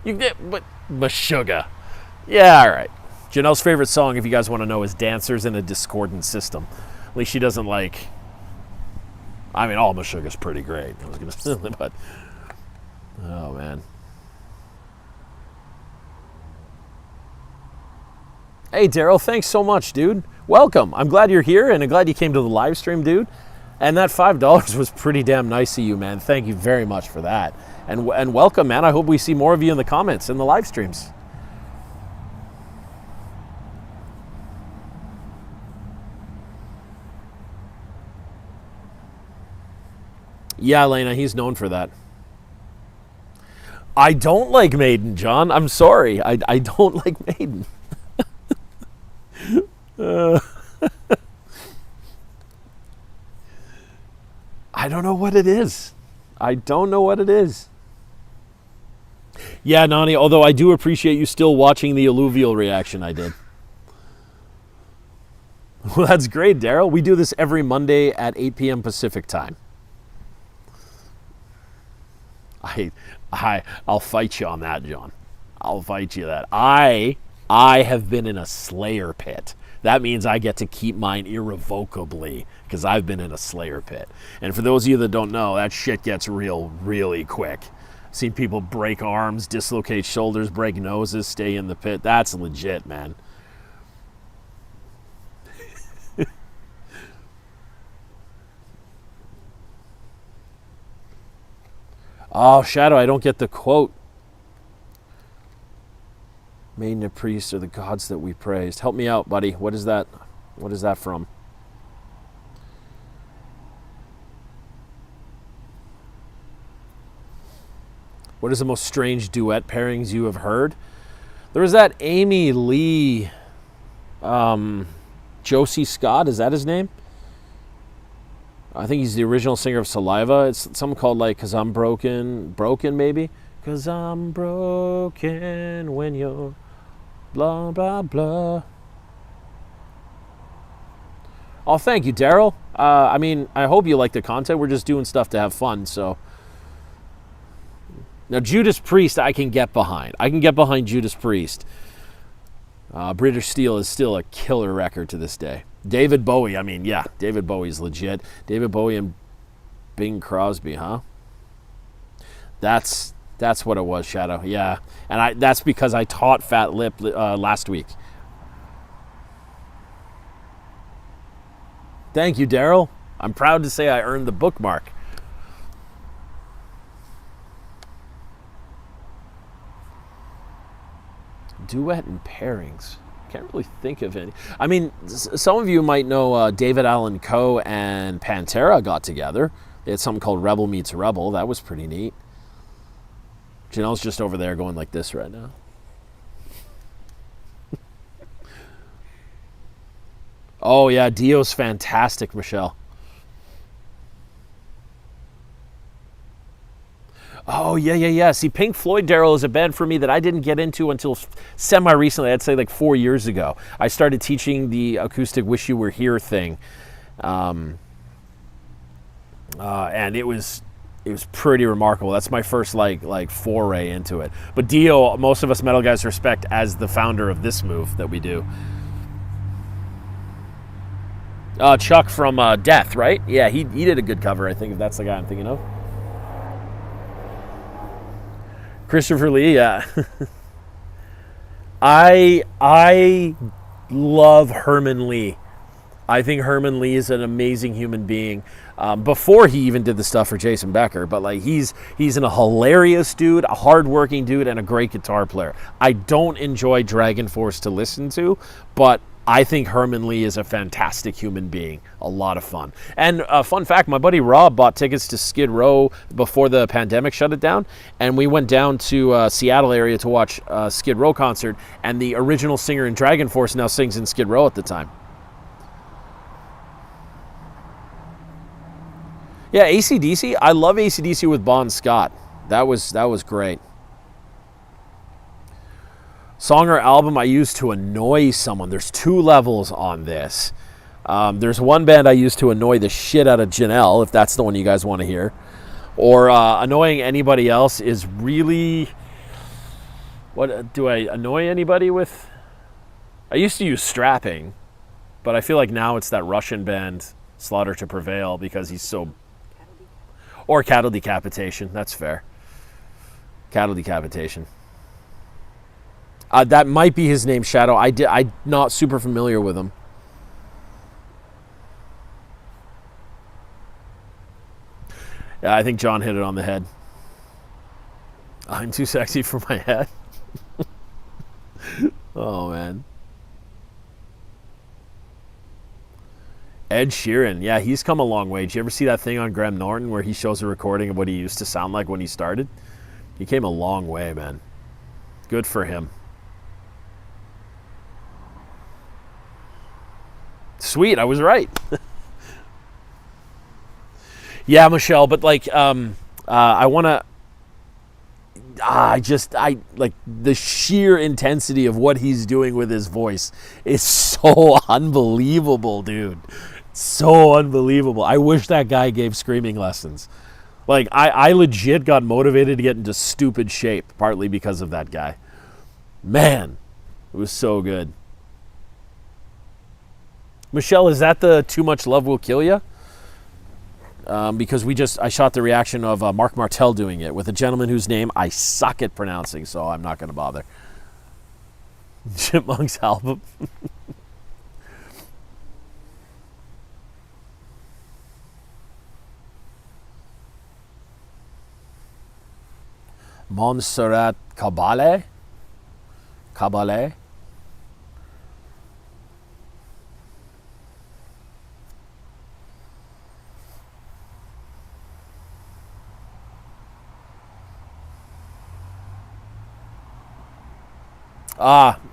You get, but sugar. Yeah, all right. Janelle's favorite song, if you guys want to know, is "Dancers in a Discordant System." At least she doesn't like. I mean, all Meshuggah's pretty great. I was gonna say, but oh man. Hey, Daryl, thanks so much, dude. Welcome. I'm glad you're here, and I'm glad you came to the live stream, dude. And that $5 was pretty damn nice of you, man. Thank you very much for that. And welcome, man. I hope we see more of you in the comments in the live streams. Yeah, Elena, he's known for that. I don't like Maiden, John. I'm sorry. I don't like Maiden. I don't know what it is. I don't know what it is. Yeah, Nani, although I do appreciate you still watching the alluvial reaction I did. Well, that's great, Daryl. We do this every Monday at 8 p.m. Pacific time. I'll fight you on that, John. I'll fight you that. I have been in a Slayer pit. That means I get to keep mine irrevocably because I've been in a Slayer pit. And for those of you that don't know, that shit gets real really quick. I've seen people break arms, dislocate shoulders, break noses, stay in the pit. That's legit, man. Oh, Shadow, I don't get the quote. Maiden and priest are the gods that we praised. Help me out, buddy. What is that? What is that from? What is the most strange duet pairings you have heard? There was that Amy Lee, Josie Scott, is that his name? I think he's the original singer of Saliva. It's something called like "'Cause I'm Broken," maybe. 'Cause I'm broken when you're blah, blah, blah. Oh, thank you, Daryl. I mean, I hope you like the content. We're just doing stuff to have fun, so. Now, Judas Priest, I can get behind. I can get behind Judas Priest. British Steel is still a killer record to this day. David Bowie, I mean, yeah, David Bowie's legit. David Bowie and Bing Crosby, huh? That's what it was, Shadow. Yeah, and that's because I taught Fat Lip last week. Thank you, Daryl. I'm proud to say I earned the bookmark. Duet and pairings. Can't really think of any. I mean, some of you might know David Allan Coe and Pantera got together. They had something called Rebel Meets Rebel. That was pretty neat. Janelle's just over there going like this right now. Oh, yeah, Dio's fantastic, Michelle. Oh, yeah. See, Pink Floyd, Daryl, is a band for me that I didn't get into until semi-recently. I'd say like 4 years ago. I started teaching the acoustic Wish You Were Here thing. And it was pretty remarkable. That's my first like foray into it. But Dio, most of us metal guys respect as the founder of this move that we do. Chuck from Death, right? Yeah, he did a good cover, I think, if that's the guy I'm thinking of. Christopher Lee, yeah. I love Herman Lee. I think Herman Lee is an amazing human being. Before he even did the stuff for Jason Becker, but like he's a hilarious dude, a hardworking dude, and a great guitar player. I don't enjoy Dragon Force to listen to, but I think Herman Lee is a fantastic human being. A lot of fun. And fun fact, my buddy Rob bought tickets to Skid Row before the pandemic shut it down, and we went down to Seattle area to watch Skid Row concert, and the original singer in Dragon Force now sings in Skid Row at the time. Yeah, AC/DC. I love AC/DC with Bon Scott. That was great. Song or album I used to annoy someone. There's two levels on this. There's one band I used to annoy the shit out of Janelle, if that's the one you guys want to hear. Or annoying anybody else is really... What do I annoy anybody with? I used to use Strapping, but I feel like now it's that Russian band, Slaughter to Prevail, because he's so... Or Cattle Decapitation. That's fair. Cattle Decapitation. That might be his name, Shadow. I'm not super familiar with him. Yeah, I think John hit it on the head. I'm too sexy for my head. Oh, man. Ed Sheeran. Yeah, he's come a long way. Did you ever see that thing on Graham Norton where he shows a recording of what he used to sound like when he started? He came a long way, man. Good for him. Sweet, I was right. Yeah, Michelle, but like, I want to, I like the sheer intensity of what he's doing with his voice is so unbelievable, dude. So unbelievable. I wish that guy gave screaming lessons. Like, I legit got motivated to get into stupid shape, partly because of that guy. Man, it was so good. Michelle, is that the Too Much Love Will Kill Ya? Because I shot the reaction of Mark Martel doing it with a gentleman whose name I suck at pronouncing, so I'm not going to bother. Chipmunks album. Montserrat Caballé? Caballé?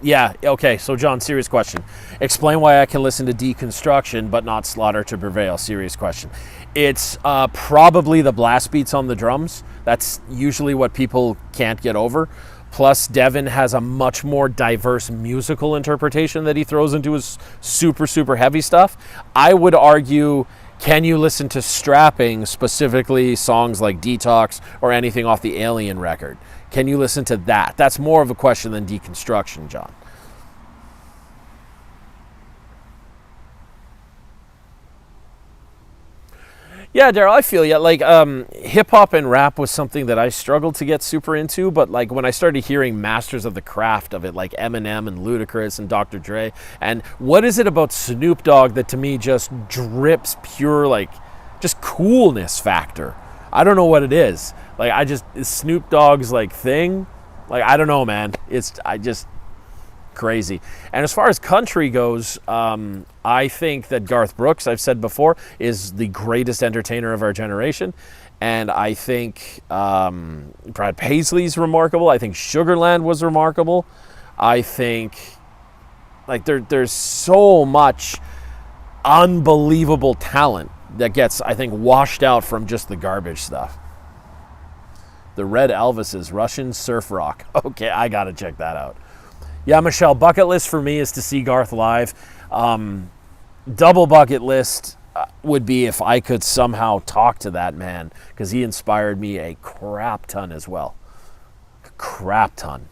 Yeah, okay, so John, serious question. Explain why I can listen to Deconstruction but not Slaughter to Prevail. Serious question. It's probably the blast beats on the drums. That's usually what people can't get over. Plus, Devin has a much more diverse musical interpretation that he throws into his super, super heavy stuff. I would argue, can you listen to Strapping, specifically songs like Detox or anything off the Alien record? Can you listen to that? That's more of a question than Deconstruction, John. Yeah, Daryl, I feel you. Like, hip hop and rap was something that I struggled to get super into, but like when I started hearing masters of the craft of it, like Eminem and Ludacris and Dr. Dre, and what is it about Snoop Dogg that to me just drips pure, like, just coolness factor? I don't know what it is. Like, Snoop Dogg's like thing. Like, I don't know, man. Crazy. And as far as country goes, I think that Garth Brooks, I've said before, is the greatest entertainer of our generation. And I think Brad Paisley's remarkable. I think Sugarland was remarkable. I think like there's so much unbelievable talent that gets, I think, washed out from just the garbage stuff. The Red Elvises, Russian surf rock. Okay, I gotta check that out. Yeah, Michelle, bucket list for me is to see Garth live. Double bucket list would be if I could somehow talk to that man, because he inspired me a crap ton as well. A crap ton.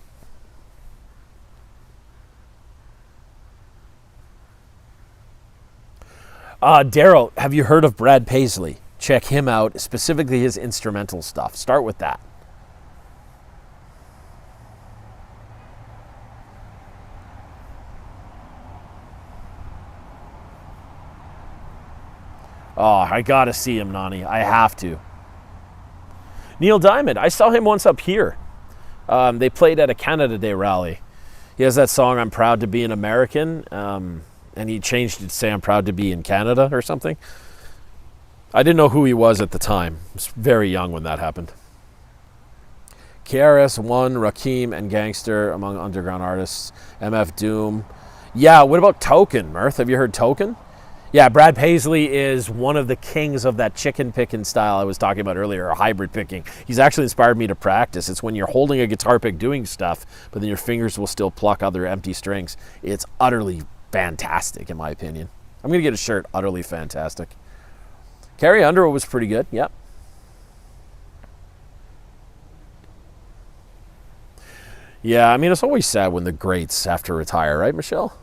Daryl, have you heard of Brad Paisley? Check him out, specifically his instrumental stuff. Start with that. Oh, I gotta see him, Nani. I have to. Neil Diamond, I saw him once up here. They played at a Canada Day rally. He has that song, I'm Proud to Be an American, and he changed it to say I'm proud to be in Canada or something. I didn't know who he was at the time. I was very young when that happened. KRS-One, Rakim, and Gangster among underground artists. MF Doom. Yeah, what about Token, Mirth? Have you heard Token? Yeah, Brad Paisley is one of the kings of that chicken picking style I was talking about earlier, or hybrid picking. He's actually inspired me to practice. It's when you're holding a guitar pick doing stuff, but then your fingers will still pluck other empty strings. It's utterly fantastic, in my opinion. I'm going to get a shirt, utterly fantastic. Carrie Underwood was pretty good, yep. Yeah, I mean, it's always sad when the greats have to retire, right, Michelle?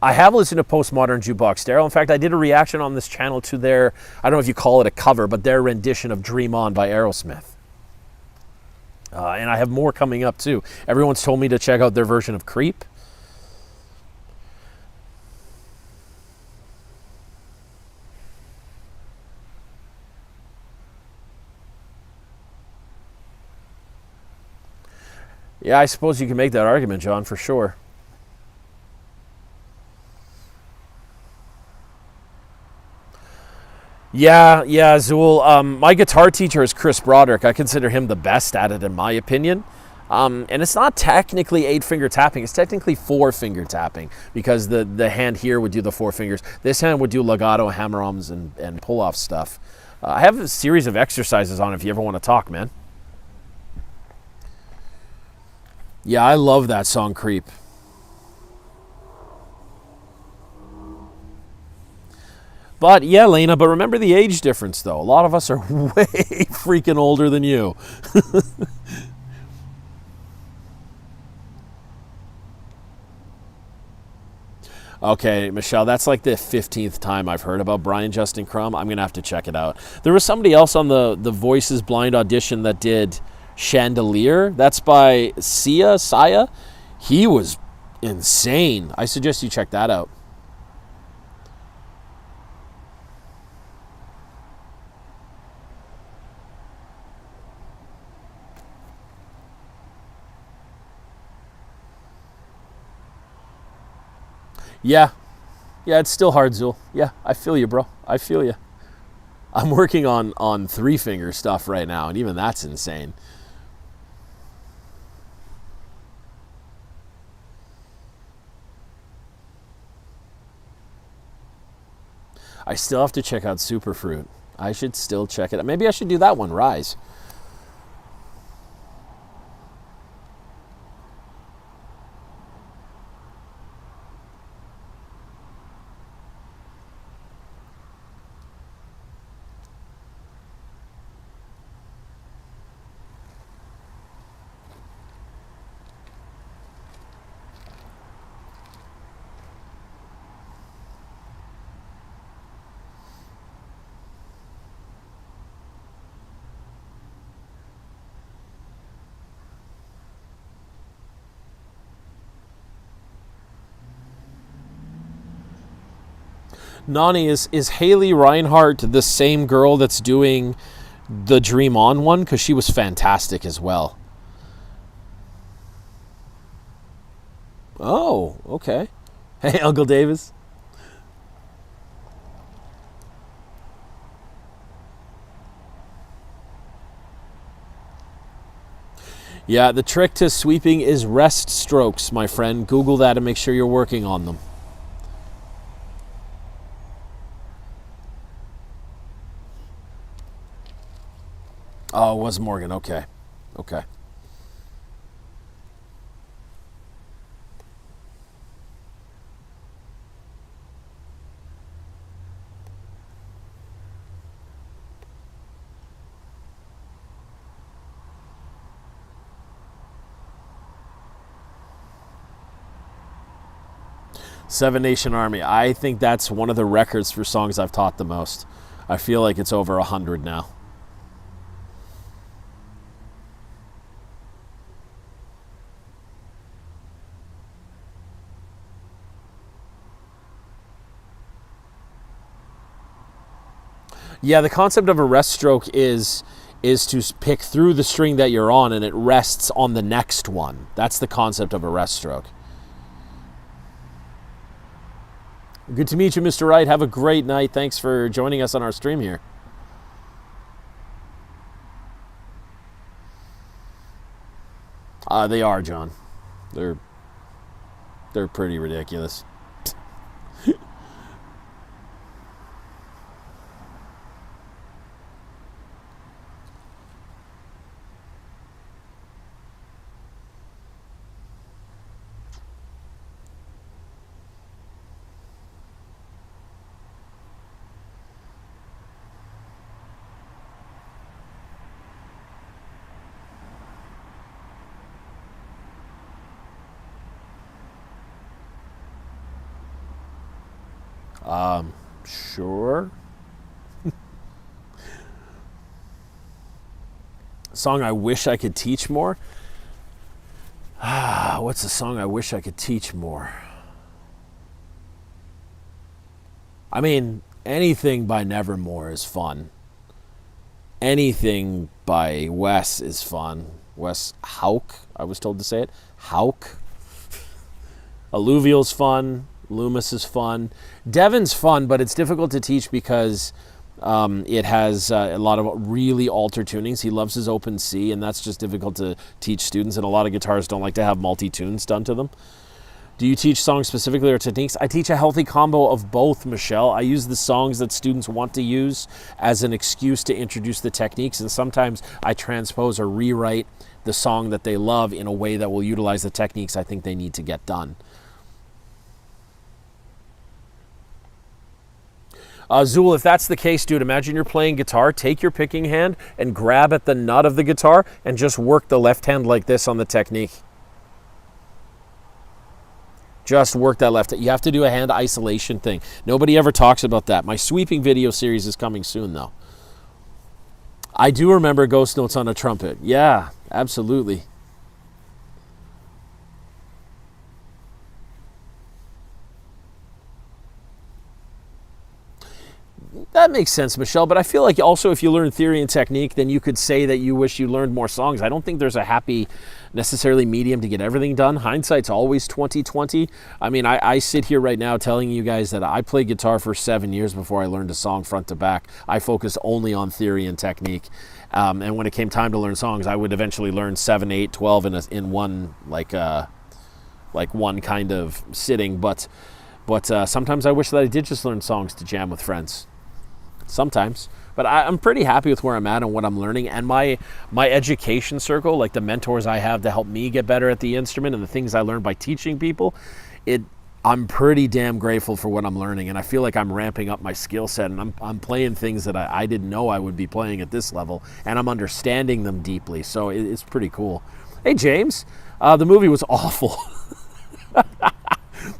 I have listened to Postmodern Jukebox Daryl. In fact, I did a reaction on this channel to their, I don't know if you call it a cover, but their rendition of Dream On by Aerosmith. And I have more coming up too. Everyone's told me to check out their version of Creep. Yeah, I suppose you can make that argument, John, for sure. Yeah, Zool. My guitar teacher is Chris Broderick. I consider him the best at it, in my opinion. And it's not technically 8-finger tapping. It's technically 4-finger tapping, because the hand here would do the 4 fingers. This hand would do legato, hammer-ons, and pull-off stuff. I have a series of exercises on if you ever want to talk, man. Yeah, I love that song, Creep. But yeah, Lena, but remember the age difference, though. A lot of us are way freaking older than you. Okay, Michelle, that's like the 15th time I've heard about Brian Justin Crumb. I'm going to have to check it out. There was somebody else on the Voices Blind audition that did Chandelier. That's by Sia. He was insane. I suggest you check that out. Yeah, it's still hard, Zul. Yeah, I feel you, bro. I feel you. I'm working on 3-finger stuff right now, and even that's insane. I still have to check out Superfruit. I should still check it out. Maybe I should do that one, Rise. Nani, is Haley Reinhart the same girl that's doing the Dream On one? Because she was fantastic as well. Oh, okay. Hey, Uncle Davis. Yeah, the trick to sweeping is rest strokes, my friend. Google that and make sure you're working on them. Oh, it was Morgan. Okay. Okay. Seven Nation Army. I think that's one of the records for songs I've taught the most. I feel like it's over 100 now. Yeah, the concept of a rest stroke is to pick through the string that you're on and it rests on the next one. That's the concept of a rest stroke. Good to meet you, Mr. Wright. Have a great night. Thanks for joining us on our stream here. They are, John. They're pretty ridiculous. Sure. Song I wish I could teach more. What's the song I wish I could teach more? I mean, anything by Nevermore is fun. Anything by Wes is fun. Wes Hauk, I was told to say it. Hauk. Alluvial's fun. Loomis is fun. Devon's fun, but it's difficult to teach because it has a lot of really altered tunings. He loves his open C, and that's just difficult to teach students, and a lot of guitarists don't like to have multi-tunes done to them. Do you teach songs specifically or techniques? I teach a healthy combo of both, Michelle. I use the songs that students want to use as an excuse to introduce the techniques, and sometimes I transpose or rewrite the song that they love in a way that will utilize the techniques I think they need to get done. Zool, if that's the case, dude, imagine you're playing guitar, take your picking hand and grab at the nut of the guitar and just work the left hand like this on the technique. Just work that left. You have to do a hand isolation thing. Nobody ever talks about that. My sweeping video series is coming soon, though. I do remember ghost notes on a trumpet. Yeah, absolutely. That makes sense, Michelle, but I feel like also if you learn theory and technique, then you could say that you wish you learned more songs. I don't think there's a happy, necessarily medium to get everything done. Hindsight's always 20/20. I mean, I sit here right now telling you guys that I played guitar for 7 years before I learned a song front to back. I focused only on theory and technique. And when it came time to learn songs, I would eventually learn 7, 8, 12 in one, like one kind of sitting. But But sometimes I wish that I did just learn songs to jam with friends. Sometimes. But I'm pretty happy with where I'm at and what I'm learning. And my education circle, like the mentors I have to help me get better at the instrument and the things I learned by teaching people, I'm pretty damn grateful for what I'm learning. And I feel like I'm ramping up my skill set. And I'm playing things that I didn't know I would be playing at this level. And I'm understanding them deeply. So it's pretty cool. Hey, James. The movie was awful.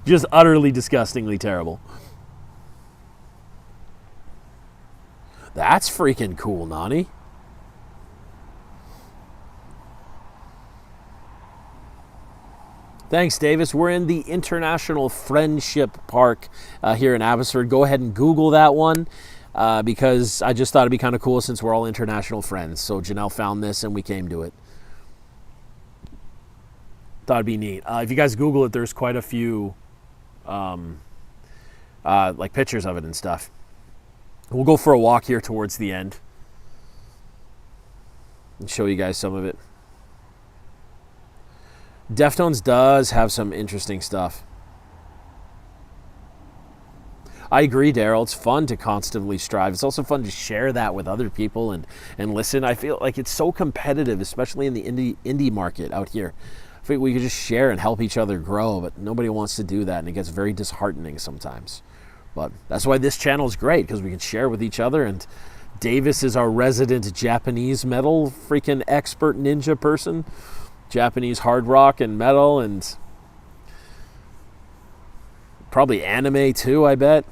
Just utterly disgustingly terrible. That's freaking cool, Nani. Thanks, Davis. We're in the International Friendship Park here in Abbotsford. Go ahead and Google that one because I just thought it'd be kind of cool since we're all international friends. So Janelle found this and we came to it. Thought it'd be neat. If you guys Google it, there's quite a few like pictures of it and stuff. We'll go for a walk here towards the end and show you guys some of it. Deftones does have some interesting stuff. I agree, Daryl. It's fun to constantly strive. It's also fun to share that with other people and listen. I feel like it's so competitive, especially in the indie market out here. I think we could just share and help each other grow, but nobody wants to do that, and it gets very disheartening sometimes. But that's why this channel is great, because we can share with each other, and Davis is our resident Japanese metal freaking expert ninja person. Japanese hard rock and metal, and probably anime too, I bet.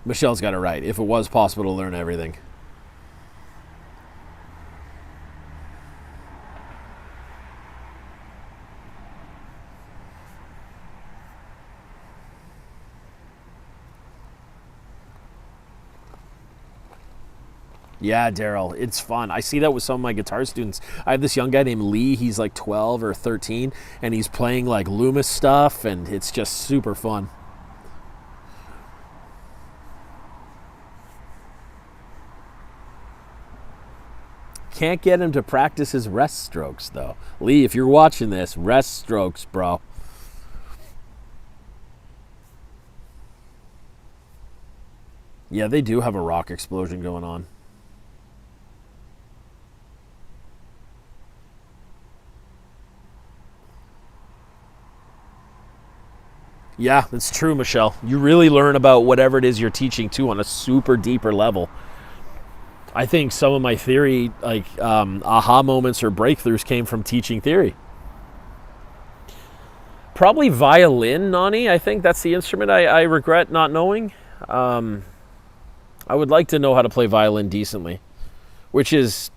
Michelle's got it right. If it was possible to learn everything. Yeah, Daryl, it's fun. I see that with some of my guitar students. I have this young guy named Lee. He's like 12 or 13, and he's playing like Loomis stuff, and it's just super fun. Can't get him to practice his rest strokes, though. Lee, if you're watching this, rest strokes, bro. Yeah, they do have a rock explosion going on. Yeah, that's true, Michelle. You really learn about whatever it is you're teaching, too, on a super deeper level. I think some of my theory, like aha moments or breakthroughs, came from teaching theory. Probably violin, Nani. I think that's the instrument I regret not knowing. I would like to know how to play violin decently, which is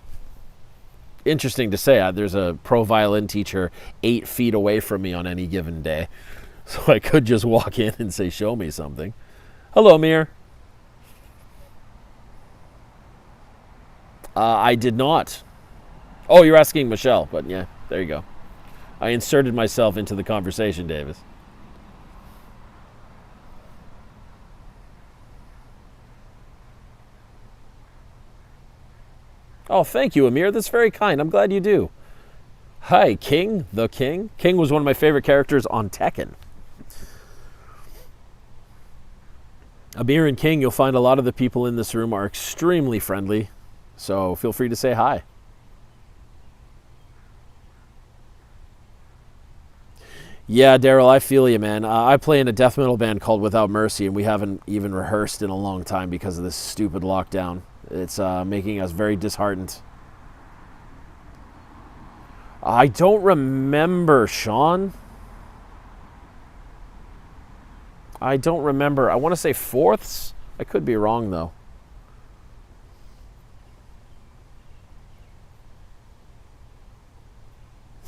interesting to say. There's a pro violin teacher 8 feet away from me on any given day. So I could just walk in and say, show me something. Hello, Mir. I did not. Oh, you're asking Michelle, but yeah, there you go. I inserted myself into the conversation, Davis. Oh, thank you, Amir. That's very kind. I'm glad you do. Hi, King, the King. King was one of my favorite characters on Tekken. Amir and King, you'll find a lot of the people in this room are extremely friendly. So feel free to say hi. Yeah, Daryl, I feel you, man. I play in a death metal band called Without Mercy, and we haven't even rehearsed in a long time because of this stupid lockdown. It's making us very disheartened. I don't remember, Sean. I don't remember. I want to say fourths. I could be wrong, though.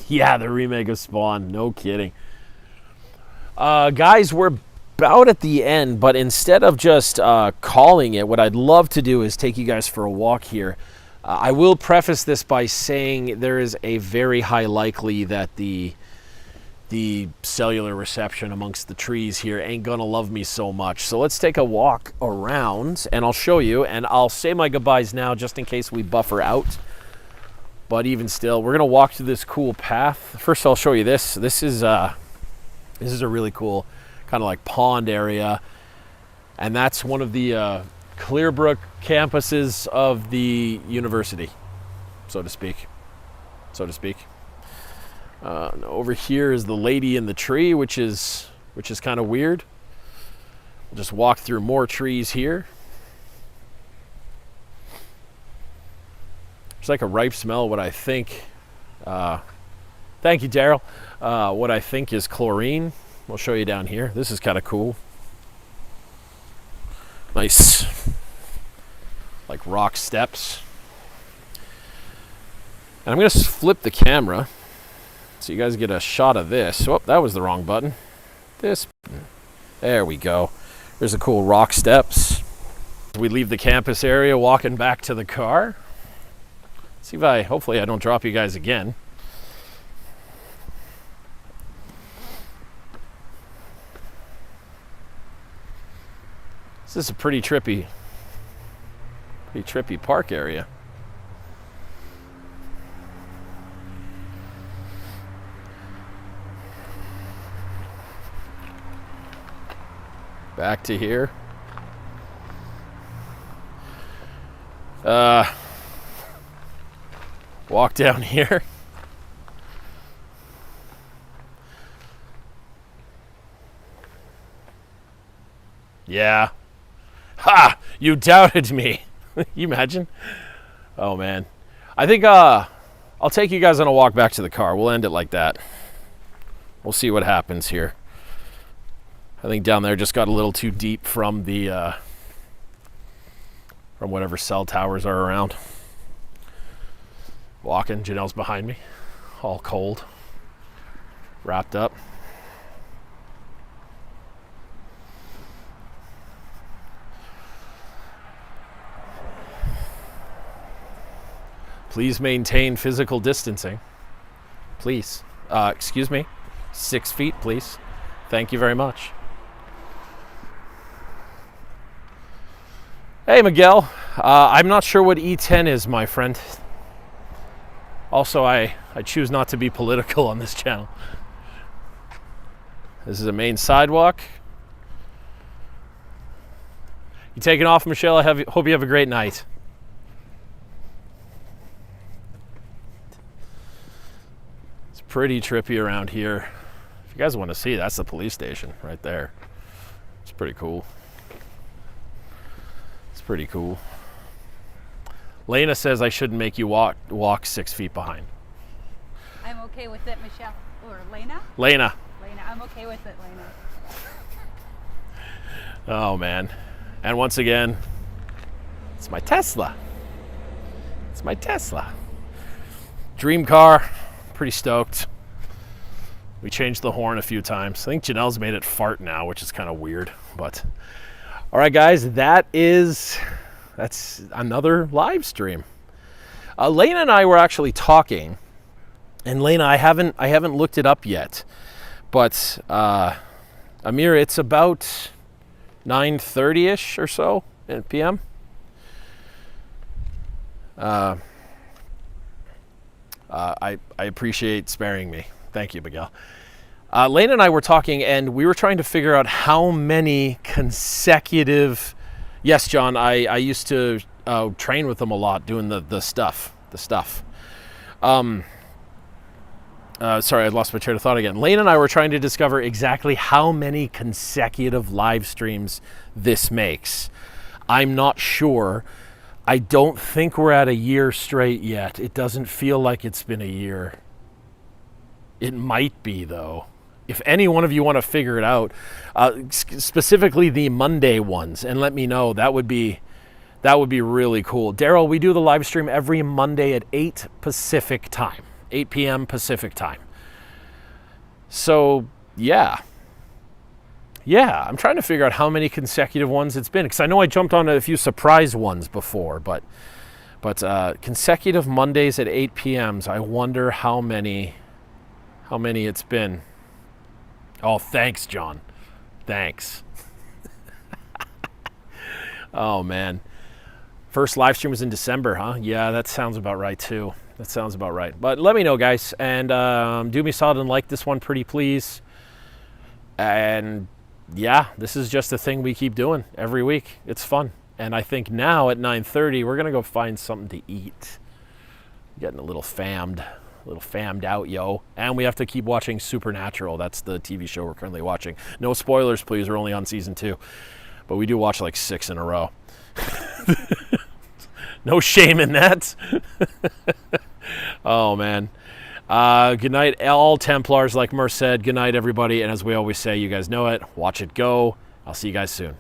Yeah, the remake of Spawn. No kidding. Guys, we're about at the end, but instead of just calling it, what I'd love to do is take you guys for a walk here. I will preface this by saying there is a very high likely that the the cellular reception amongst the trees here ain't gonna love me so much. So let's take a walk around and I'll show you, and I'll say my goodbyes now just in case we buffer out. But even still, we're gonna walk through this cool path. First I'll show you this. This is a really cool kind of like pond area. And that's one of the Clearbrook campuses of the university, so to speak. Over here is the lady in the tree, which is kind of weird. We'll just walk through more trees here. It's like a ripe smell, what I think, thank you, Daryl, what I think is chlorine. We'll show you down here. This is kind of cool. Nice, like rock steps. And I'm going to flip the camera so you guys get a shot of this. Oh, that was the wrong button. This, there we go. There's the cool rock steps. We leave the campus area, walking back to the car. See if hopefully I don't drop you guys again. This is a pretty trippy park area. Back to here. Walk down here. Yeah. Ha! You doubted me. You imagine? Oh man. I think I'll take you guys on a walk back to the car. We'll end it like that. We'll see what happens here. I think down there just got a little too deep from the from whatever cell towers are around. Walking, Janelle's behind me, all cold, wrapped up. Please maintain physical distancing. Please. Excuse me. 6 feet, please. Thank you very much. Hey, Miguel. I'm not sure what E10 is, my friend. Also, I choose not to be political on this channel. This is a main sidewalk. You taking off, Michelle? Hope you have a great night. It's pretty trippy around here. If you guys want to see, that's the police station right there. It's pretty cool. Pretty cool. Lena says I shouldn't make you walk 6 feet behind. I'm okay with it, Michelle. Or Lena? Lena, I'm okay with it, Lena. oh man. And once again, it's my Tesla. It's my Tesla. Dream car. Pretty stoked. We changed the horn a few times. I think Janelle's made it fart now, which is kind of weird, but all right, guys, that's another live stream. Lena and I were actually talking, and Lena, I haven't looked it up yet, but Amir, it's about 9:30ish or so p.m. I appreciate sparing me. Thank you, Miguel. Lane and I were talking, and we were trying to figure out how many consecutive. Yes, John, I used to train with them a lot, doing the stuff. Sorry, I lost my train of thought again. Lane and I were trying to discover exactly how many consecutive live streams this makes. I'm not sure. I don't think we're at a year straight yet. It doesn't feel like it's been a year. It might be, though. If any one of you want to figure it out, specifically the Monday ones, and let me know, that would be really cool. Daryl, we do the live stream every Monday at 8 Pacific time, 8 p.m. Pacific time. So, yeah, I'm trying to figure out how many consecutive ones it's been, because I know I jumped on a few surprise ones before, but consecutive Mondays at 8 p.m. I wonder how many it's been. Oh, thanks, John. Thanks. Oh, man. First live stream was in December, huh? Yeah, that sounds about right, too. That sounds about right. But let me know, guys. And do me a solid and like this one, pretty please. And yeah, this is just a thing we keep doing every week. It's fun. And I think now at 9:30, we're going to go find something to eat. Getting a little fammed out, yo. And we have to keep watching Supernatural. That's the TV show we're currently watching. No spoilers, please. We're only on season 2. But we do watch like 6 in a row. No shame in that. Oh, man. Good night, all Templars, like Mer said. Good night, everybody. And as we always say, you guys know it. Watch it go. I'll see you guys soon.